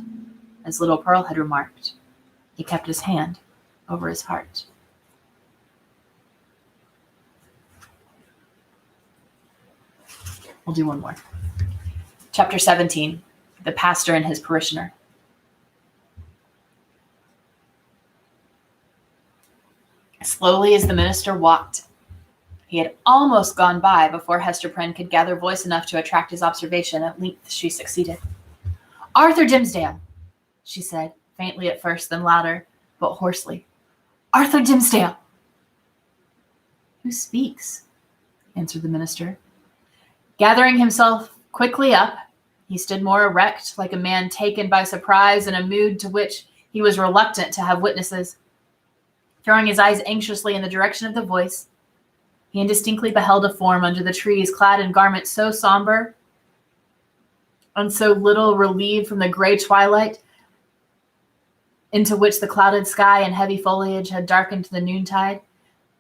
as little Pearl had remarked, he kept his hand over his heart. We'll do one more. Chapter 17, The Pastor and His Parishioner. Slowly as the minister walked, he had almost gone by before Hester Prynne could gather voice enough to attract his observation. At length she succeeded. "Arthur Dimmesdale," she said, faintly at first, then louder, but hoarsely. "Arthur Dimmesdale." "Who speaks?" answered the minister. Gathering himself quickly up, he stood more erect, like a man taken by surprise in a mood to which he was reluctant to have witnesses. Throwing his eyes anxiously in the direction of the voice, he indistinctly beheld a form under the trees, clad in garments so somber and so little relieved from the gray twilight into which the clouded sky and heavy foliage had darkened the noontide,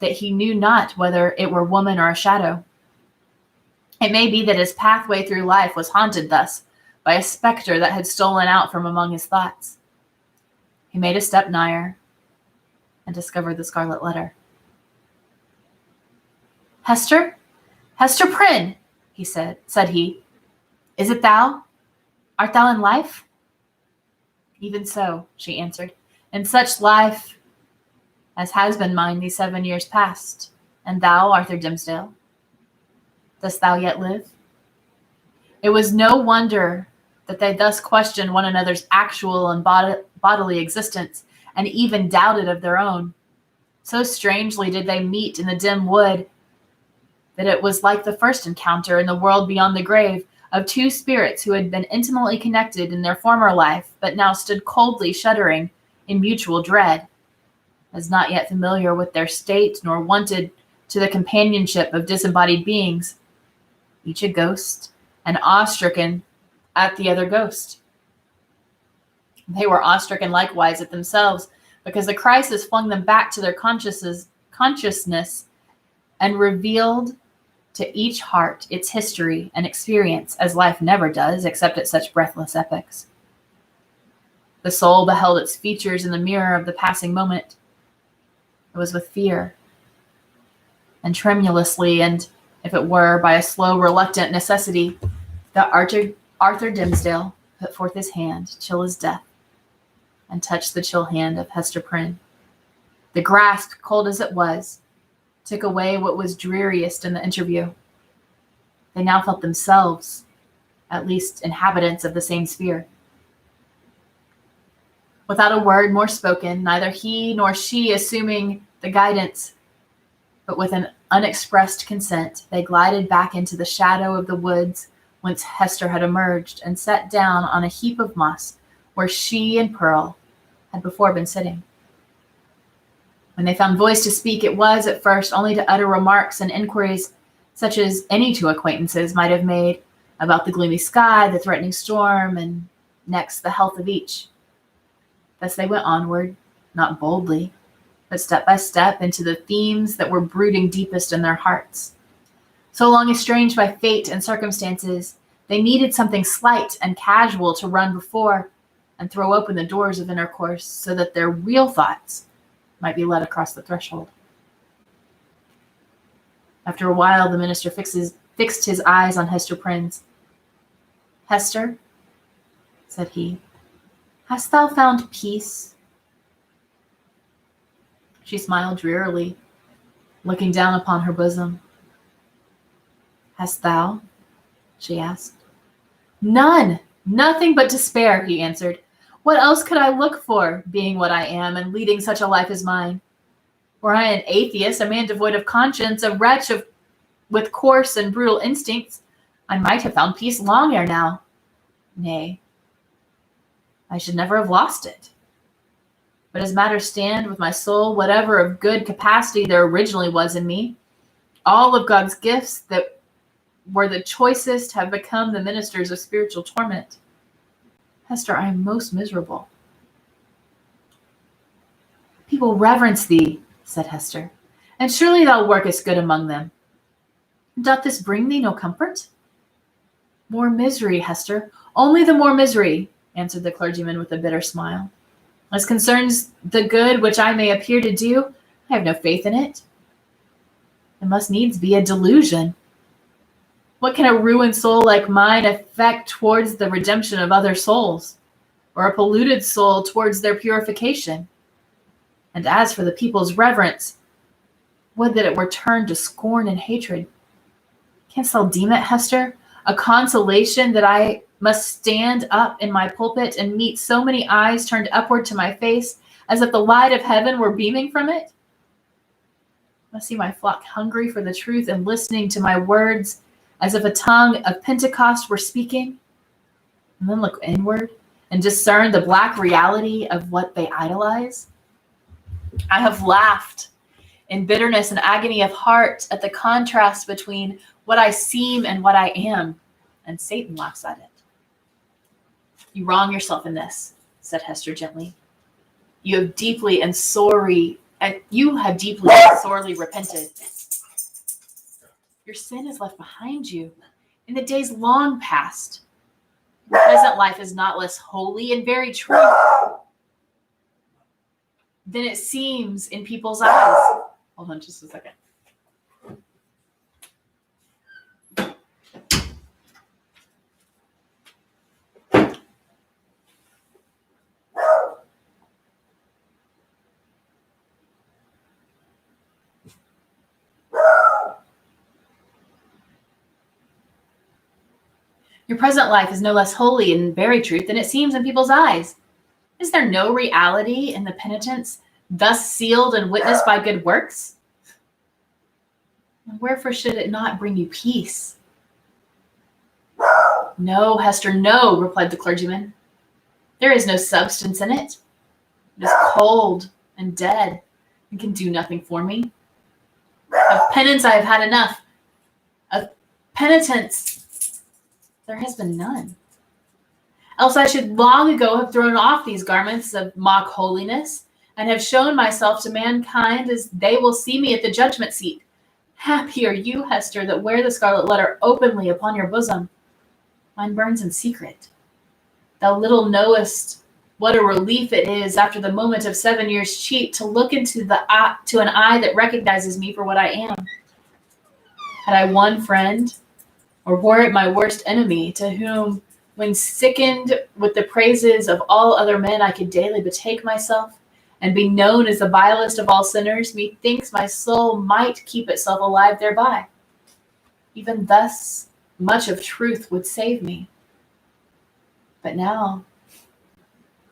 that he knew not whether it were woman or a shadow. It may be that his pathway through life was haunted thus by a specter that had stolen out from among his thoughts. He made a step nigher and discovered the scarlet letter. "Hester? Hester Prynne," said he. "Is it thou? Art thou in life?" "Even so," she answered, "in such life as has been mine these 7 years past. And thou, Arthur Dimmesdale?" Dost thou yet live? It was no wonder that they thus questioned one another's actual and bodily existence, and even doubted of their own. So strangely did they meet in the dim wood that it was like the first encounter in the world beyond the grave of two spirits who had been intimately connected in their former life, but now stood coldly shuddering in mutual dread, as not yet familiar with their state, nor wanted to the companionship of disembodied beings, each a ghost, and awe-stricken at the other ghost. They were awe-stricken likewise at themselves, because the crisis flung them back to their consciousness and revealed to each heart its history and experience, as life never does, except at such breathless epochs. The soul beheld its features in the mirror of the passing moment. It was with fear, and tremulously, and, if it were, by a slow, reluctant necessity, that Arthur Dimmesdale put forth his hand, chill as death, and touched the chill hand of Hester Prynne. The grasp, cold as it was, took away what was dreariest in the interview. They now felt themselves, at least inhabitants of the same sphere. Without a word more spoken, neither he nor she assuming the guidance, but with an unexpressed consent, they glided back into the shadow of the woods whence Hester had emerged, and sat down on a heap of moss where she and Pearl had before been sitting. When they found voice to speak, it was, at first, only to utter remarks and inquiries such as any two acquaintances might have made about the gloomy sky, the threatening storm, and next the health of each. Thus they went onward, not boldly, but step by step into the themes that were brooding deepest in their hearts. So long estranged by fate and circumstances, they needed something slight and casual to run before and throw open the doors of intercourse, so that their real thoughts might be led across the threshold. After a while, the minister fixed his eyes on Hester Prynne's. "Hester," said he, "hast thou found peace?" She smiled drearily, looking down upon her bosom. "Hast thou?" she asked. "None, nothing but despair," he answered. "What else could I look for, being what I am, and leading such a life as mine? Were I an atheist, a man devoid of conscience, a wretch with coarse and brutal instincts, I might have found peace long ere now. Nay, I should never have lost it. But as matters stand with my soul, whatever of good capacity there originally was in me, all of God's gifts that were the choicest have become the ministers of spiritual torment. Hester, I am most miserable." "People reverence thee," said Hester, "and surely thou workest good among them. Doth this bring thee no comfort?" "More misery, Hester, only the more misery," answered the clergyman with a bitter smile. "As concerns the good which I may appear to do, I have no faith in it. It must needs be a delusion. What can a ruined soul like mine effect towards the redemption of other souls, or a polluted soul towards their purification? And as for the people's reverence, would that it were turned to scorn and hatred. Canst thou deem it, Hester, a consolation that I must stand up in my pulpit and meet so many eyes turned upward to my face, as if the light of heaven were beaming from it? Must see my flock hungry for the truth and listening to my words, as if a tongue of Pentecost were speaking, and then look inward and discern the black reality of what they idolize? I have laughed in bitterness and agony of heart at the contrast between what I seem and what I am, and Satan laughs at it." "You wrong yourself in this," said Hester gently. You have deeply and sorely repented. Your sin is left behind you in the days long past. Your present life is not less holy and very true than it seems in people's eyes. Hold on just a second. Your present life is no less holy in very truth than it seems in people's eyes. Is there no reality in the penitence thus sealed and witnessed by good works? And wherefore should it not bring you peace? No, Hester, no, replied the clergyman. There is no substance in it. It is cold and dead and can do nothing for me. Of penance I have had enough. Of penitence there has been none. Else I should long ago have thrown off these garments of mock holiness and have shown myself to mankind as they will see me at the judgment seat. Happy are you, Hester, that wear the scarlet letter openly upon your bosom. Mine burns in secret. Thou little knowest what a relief it is after the moment of 7 years' cheat to look into to an eye that recognizes me for what I am. Had I one friend, or were it my worst enemy, to whom, when sickened with the praises of all other men, I could daily betake myself, and be known as the vilest of all sinners, methinks my soul might keep itself alive thereby. Even thus much of truth would save me. But now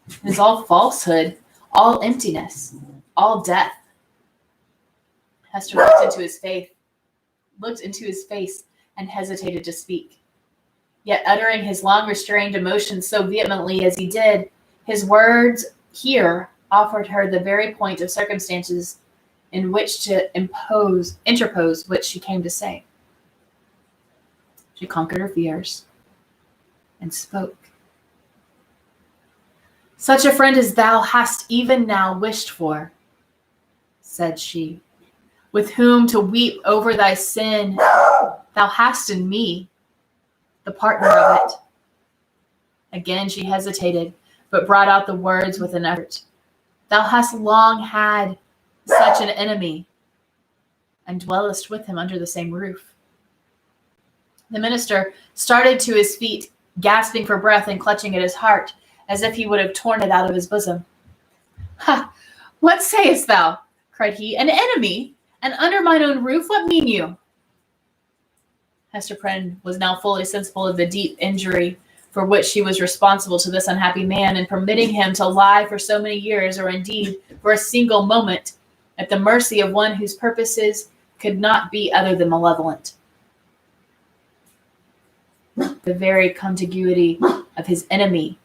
it is all falsehood, all emptiness, all death. Hester looked into his face and hesitated to speak. Yet uttering his long-restrained emotions so vehemently as he did, his words here offered her the very point of circumstances in which to interpose what she came to say. She conquered her fears and spoke. Such a friend as thou hast even now wished for, said she, with whom to weep over thy sin, thou hast in me, the partner of it. Again she hesitated, but brought out the words with an effort. Thou hast long had such an enemy, and dwellest with him under the same roof. The minister started to his feet, gasping for breath and clutching at his heart, as if he would have torn it out of his bosom. Ha! What sayest thou? Cried he. An enemy? And under mine own roof? What mean you? Hester Prynne was now fully sensible of the deep injury for which she was responsible to this unhappy man in permitting him to lie for so many years, or indeed for a single moment, at the mercy of one whose purposes could not be other than malevolent. The very contiguity of his enemy,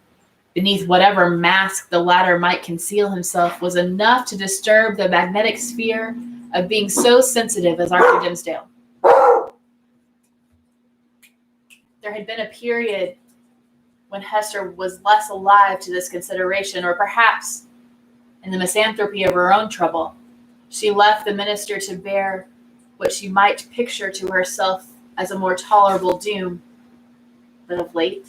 beneath whatever mask the latter might conceal himself, was enough to disturb the magnetic sphere of being so sensitive as Arthur Dimmesdale. There had been a period when Hester was less alive to this consideration, or perhaps, in the misanthropy of her own trouble, she left the minister to bear what she might picture to herself as a more tolerable doom. But of late,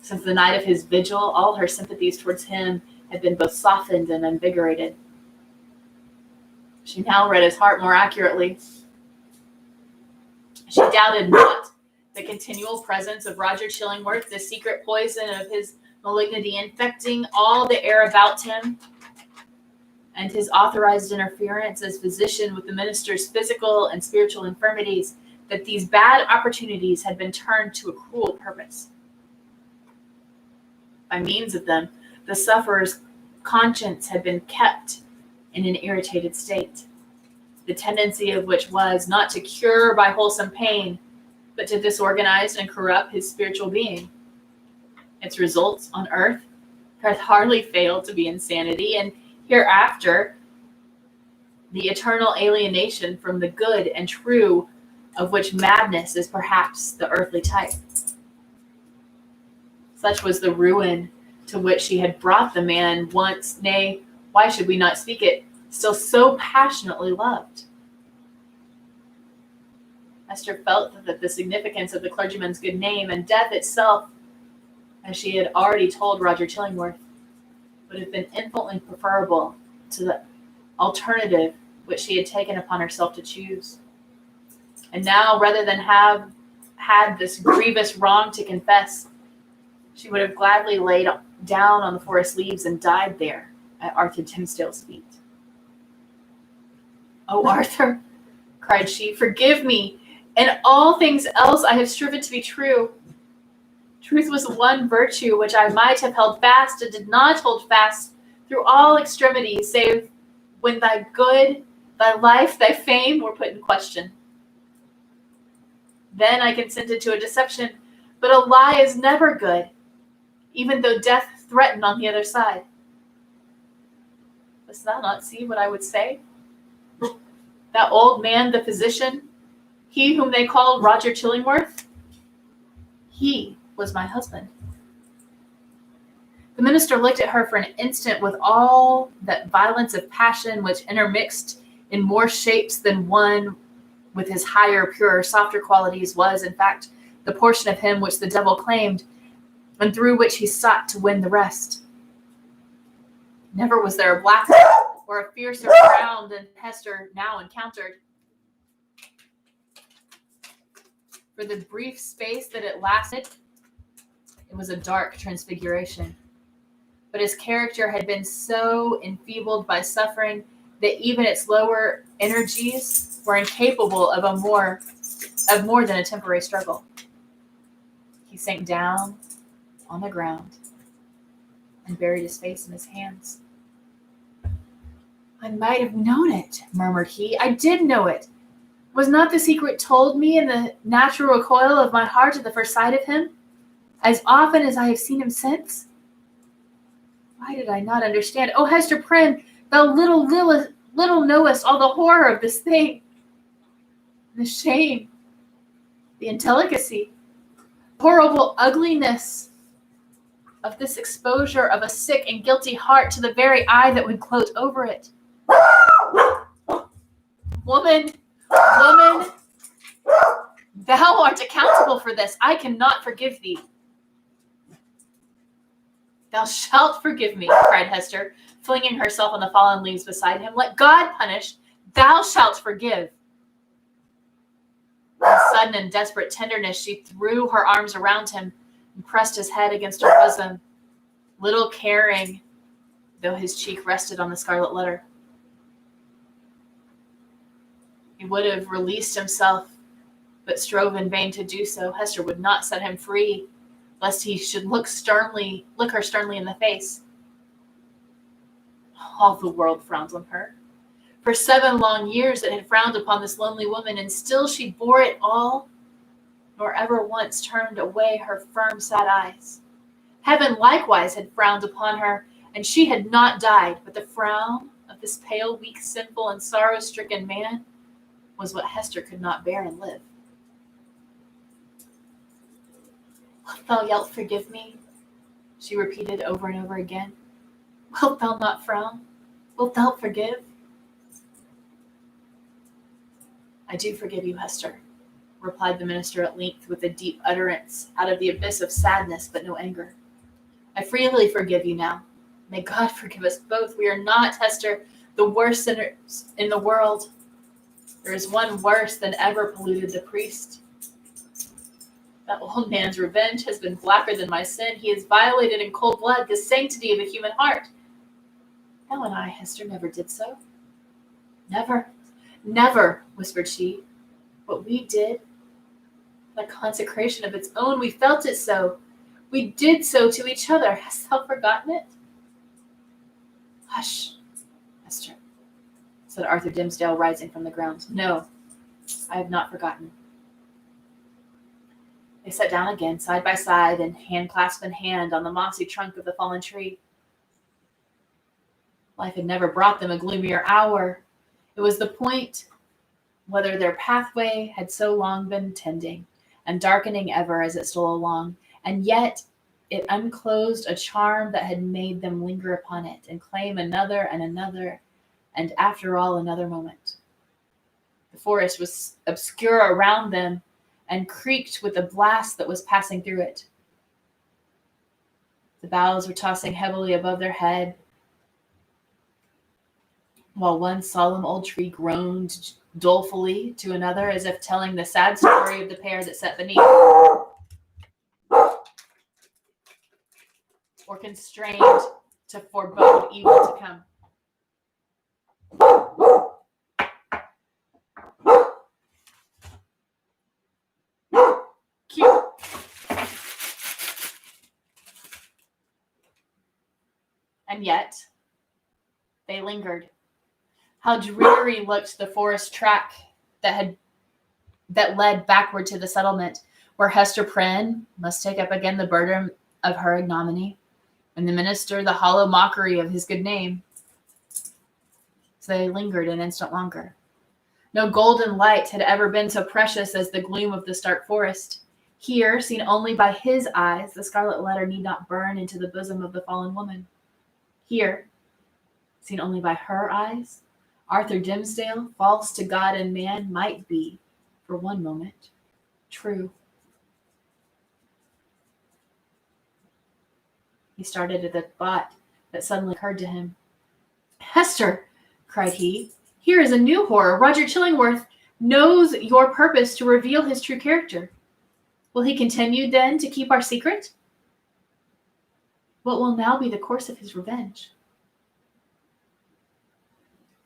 since the night of his vigil, all her sympathies towards him had been both softened and invigorated. She now read his heart more accurately. She doubted not the continual presence of Roger Chillingworth, the secret poison of his malignity infecting all the air about him, and his authorized interference as physician with the minister's physical and spiritual infirmities, that these bad opportunities had been turned to a cruel purpose. By means of them, the sufferer's conscience had been kept in an irritated state, the tendency of which was not to cure by wholesome pain, but to disorganize and corrupt his spiritual being. Its results on earth had hardly failed to be insanity, and hereafter the eternal alienation from the good and true, of which madness is perhaps the earthly type. Such was the ruin to which she had brought the man once, nay, why should we not speak it, still so passionately loved. Esther felt that the significance of the clergyman's good name and death itself, as she had already told Roger Chillingworth, would have been infinitely preferable to the alternative which she had taken upon herself to choose. And now, rather than have had this grievous wrong to confess, she would have gladly laid down on the forest leaves and died there at Arthur Dimmesdale's feet. "Oh, Arthur," cried she, "forgive me. In all things else I have striven to be true. Truth was one virtue which I might have held fast and did not hold fast through all extremities, save when thy good, thy life, thy fame were put in question. Then I consented to a deception, but a lie is never good, even though death threatened on the other side. Dost thou not see what I would say? That old man, the physician, he whom they called Roger Chillingworth, he was my husband. The minister looked at her for an instant with all that violence of passion which intermixed in more shapes than one with his higher, purer, softer qualities was, in fact, the portion of him which the devil claimed, and through which he sought to win the rest. Never was there a blacker or a fiercer frown than Hester now encountered. For the brief space that it lasted, it was a dark transfiguration. But his character had been so enfeebled by suffering that even its lower energies were incapable of more than a temporary struggle. He sank down on the ground and buried his face in his hands. I might have known it, murmured he. I did know it. Was not the secret told me in the natural recoil of my heart at the first sight of him, as often as I have seen him since? Why did I not understand? Oh, Hester Prynne, thou little knowest all the horror of this thing, the shame, the indelicacy, horrible ugliness of this exposure of a sick and guilty heart to the very eye that would gloat over it. Woman, thou art accountable for this. I cannot forgive thee. Thou shalt forgive me, cried Hester, flinging herself on the fallen leaves beside him. Let God punish. Thou shalt forgive. With sudden and desperate tenderness, she threw her arms around him and pressed his head against her bosom, little caring though his cheek rested on the scarlet letter. He would have released himself, but strove in vain to do so. Hester would not set him free, lest he should look her sternly in the face. All the world frowns on her. For 7 long years it had frowned upon this lonely woman, and still she bore it all, nor ever once turned away her firm, sad eyes. Heaven likewise had frowned upon her, and she had not died, but the frown of this pale, weak, sinful, and sorrow-stricken man was what Hester could not bear and live. Wilt thou yet forgive me? She repeated over and over again. Wilt thou not frown? Wilt thou forgive? I do forgive you, Hester, replied the minister at length with a deep utterance out of the abyss of sadness, but no anger. I freely forgive you now. May God forgive us both. We are not, Hester, the worst sinners in the world. There is one worse than ever polluted the priest. That old man's revenge has been blacker than my sin. He has violated in cold blood the sanctity of a human heart. Thou and I, Hester, never did so. Never, never, whispered she. What we did, the consecration of its own, we felt it so. We did so to each other. Hast thou forgotten it? Hush, Hester, said Arthur Dimmesdale, rising from the ground. No, I have not forgotten. They sat down again, side by side, and hand clasped in hand on the mossy trunk of the fallen tree. Life had never brought them a gloomier hour. It was the point whether their pathway had so long been tending and darkening ever as it stole along, and yet it unclosed a charm that had made them linger upon it and claim another, and after all another moment. The forest was obscure around them and creaked with the blast that was passing through it. The boughs were tossing heavily above their head, while one solemn old tree groaned dolefully to another, as if telling the sad story of the pair that sat beneath, or constrained to forebode evil to come. Cute. And yet, they lingered. How dreary looked the forest track that led backward to the settlement, where Hester Prynne must take up again the burden of her ignominy, and the minister the hollow mockery of his good name. So they lingered an instant longer. No golden light had ever been so precious as the gloom of the stark forest. Here, seen only by his eyes, the scarlet letter need not burn into the bosom of the fallen woman. Here, seen only by her eyes, Arthur Dimmesdale, false to God and man, might be, for one moment, true. He started at the thought that suddenly occurred to him. "Hester," cried he, "here is a new horror. Roger Chillingworth knows your purpose to reveal his true character. Will he continue, then, to keep our secret? What will now be the course of his revenge?"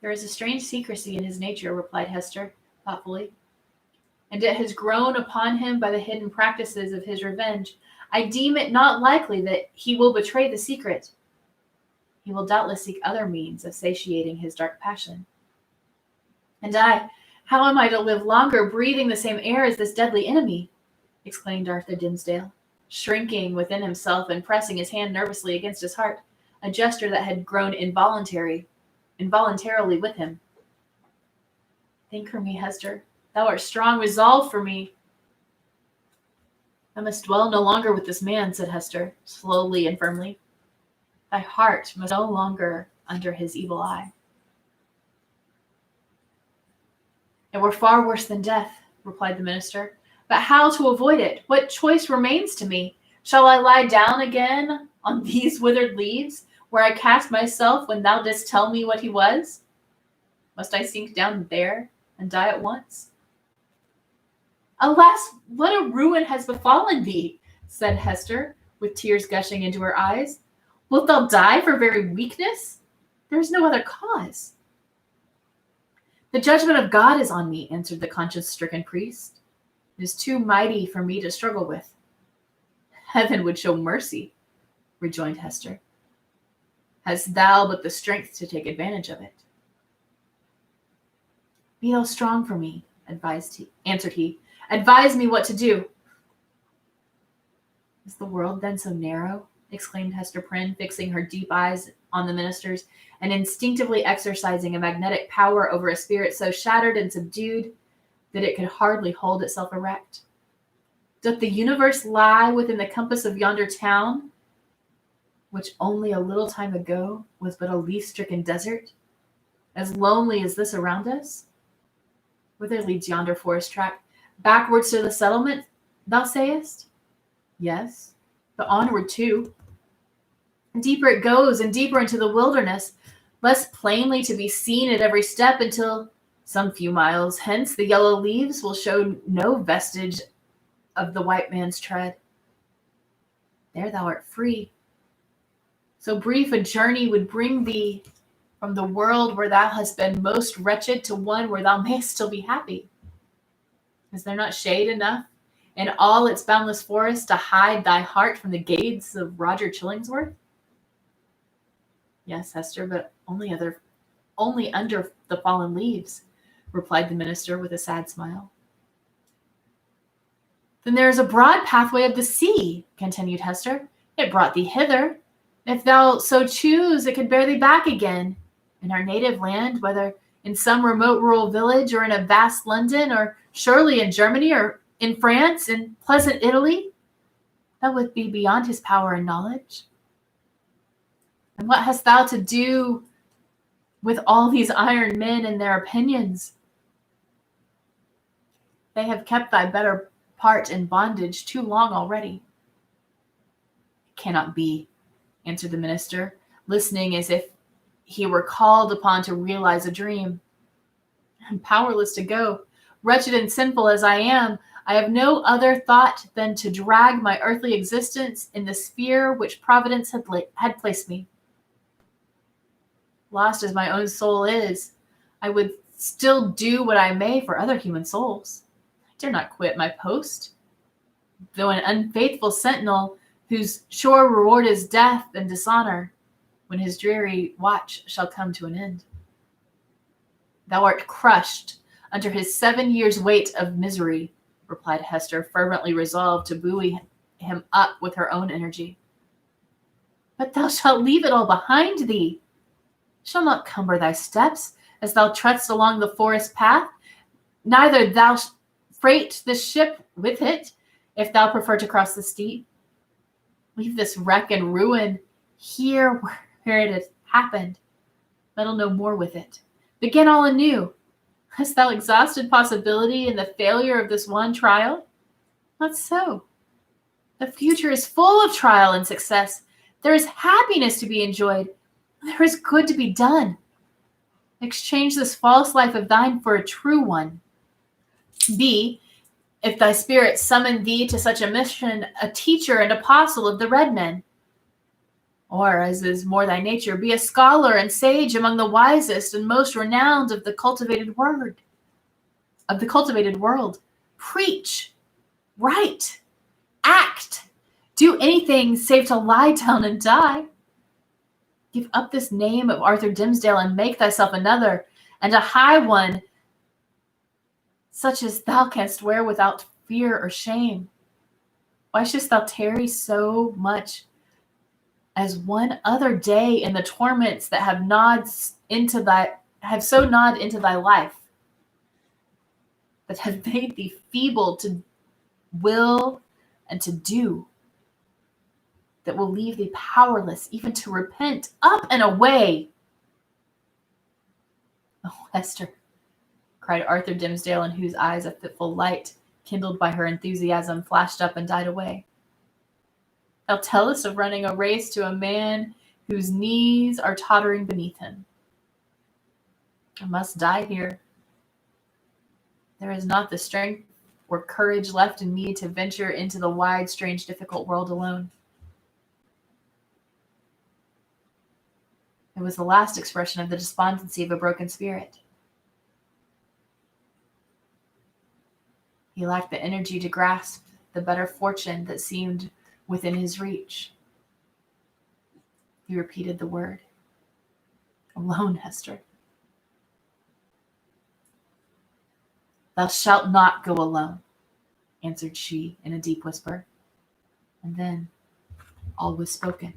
"There is a strange secrecy in his nature," replied Hester, thoughtfully, "and it has grown upon him by the hidden practices of his revenge. I deem it not likely that he will betray the secret. He will doubtless seek other means of satiating his dark passion. And how am I to live longer breathing the same air as this deadly enemy?" exclaimed Arthur Dimmesdale, shrinking within himself and pressing his hand nervously against his heart, a gesture that had grown involuntarily with him. "Think for me, Hester. Thou art strong. Resolve for me." "I must dwell no longer with this man," said Hester, slowly and firmly. "Thy heart must no longer under his evil eye." "It were far worse than death," replied the minister. "But how to avoid it? What choice remains to me? Shall I lie down again on these withered leaves, where I cast myself when thou didst tell me what he was? Must I sink down there and die at once?" "Alas, what a ruin has befallen thee!" said Hester, with tears gushing into her eyes. "Wilt thou die for very weakness? There is no other cause." "The judgment of God is on me," answered the conscience-stricken priest. "It is too mighty for me to struggle with." "Heaven would show mercy," rejoined Hester. "Hast thou but the strength to take advantage of it?" "Be thou strong for me," answered he. "Advise me what to do." "Is the world then so narrow?" exclaimed Hester Prynne, fixing her deep eyes on the minister's, and instinctively exercising a magnetic power over a spirit so shattered and subdued that it could hardly hold itself erect. "Doth the universe lie within the compass of yonder town, which only a little time ago was but a leaf-stricken desert, as lonely as this around us? Whither leads yonder forest track? Backwards to the settlement, thou sayest? Yes, but onward too. Deeper it goes, and deeper into the wilderness, less plainly to be seen at every step, until some few miles hence the yellow leaves will show no vestige of the white man's tread. There thou art free. So brief a journey would bring thee from the world where thou hast been most wretched to one where thou mayst still be happy. Is there not shade enough in all its boundless forest to hide thy heart from the gaze of Roger Chillingsworth?" "Yes, Hester, but only under the fallen leaves," replied the minister with a sad smile. "Then there is a broad pathway of the sea," continued Hester. "It brought thee hither. If thou so choose, it could bear thee back again. In our native land, whether in some remote rural village, or in a vast London, or surely in Germany, or in France, in pleasant Italy, that would be beyond his power and knowledge. And what hast thou to do with all these iron men and their opinions? They have kept thy better part in bondage too long already." "It cannot be," answered the minister, listening as if he were called upon to realize a dream. "I'm powerless to go. Wretched and sinful as I am, I have no other thought than to drag my earthly existence in the sphere which Providence had placed me. Lost as my own soul is, I would still do what I may for other human souls. I dare not quit my post, though an unfaithful sentinel whose sure reward is death and dishonor. when his dreary watch shall come to an end. Thou art crushed under his 7 years' weight of misery, replied Hester, fervently resolved to buoy him up with her own energy. But thou shalt leave it all behind thee. Shall not cumber thy steps as thou treadst along the forest path. Neither thou freight the ship with it, if thou prefer to cross the steep. Leave this wreck and ruin here where it has happened. Meddle no more with it. Begin all anew. Hast thou exhausted possibility in the failure of this one trial? Not so. The future is full of trial and success. There is happiness to be enjoyed. There is good to be done. Exchange this false life of thine for a true one. Be, if thy spirit summon thee to such a mission, a teacher and apostle of the red men. Or, as is more thy nature, be a scholar and sage among the wisest and most renowned of the cultivated world. Preach, write, act, do anything save to lie down and die. Give up this name of Arthur Dimmesdale and make thyself another, and a high one, such as thou canst wear without fear or shame. Why shouldst thou tarry so much as one other day in the torments that have so gnawed into thy life, that have made thee feeble to will and to do, that will leave thee powerless even to repent? Up and away! Oh, Esther, cried Arthur Dimmesdale, in whose eyes a fitful light, kindled by her enthusiasm, flashed up and died away. Thou tellest of running a race to a man whose knees are tottering beneath him. I must die here. There is not the strength or courage left in me to venture into the wide, strange, difficult world alone. It was the last expression of the despondency of a broken spirit. He lacked the energy to grasp the better fortune that seemed within his reach. He repeated the word. Alone, Hester. Thou shalt not go alone, answered she in a deep whisper. And then all was spoken.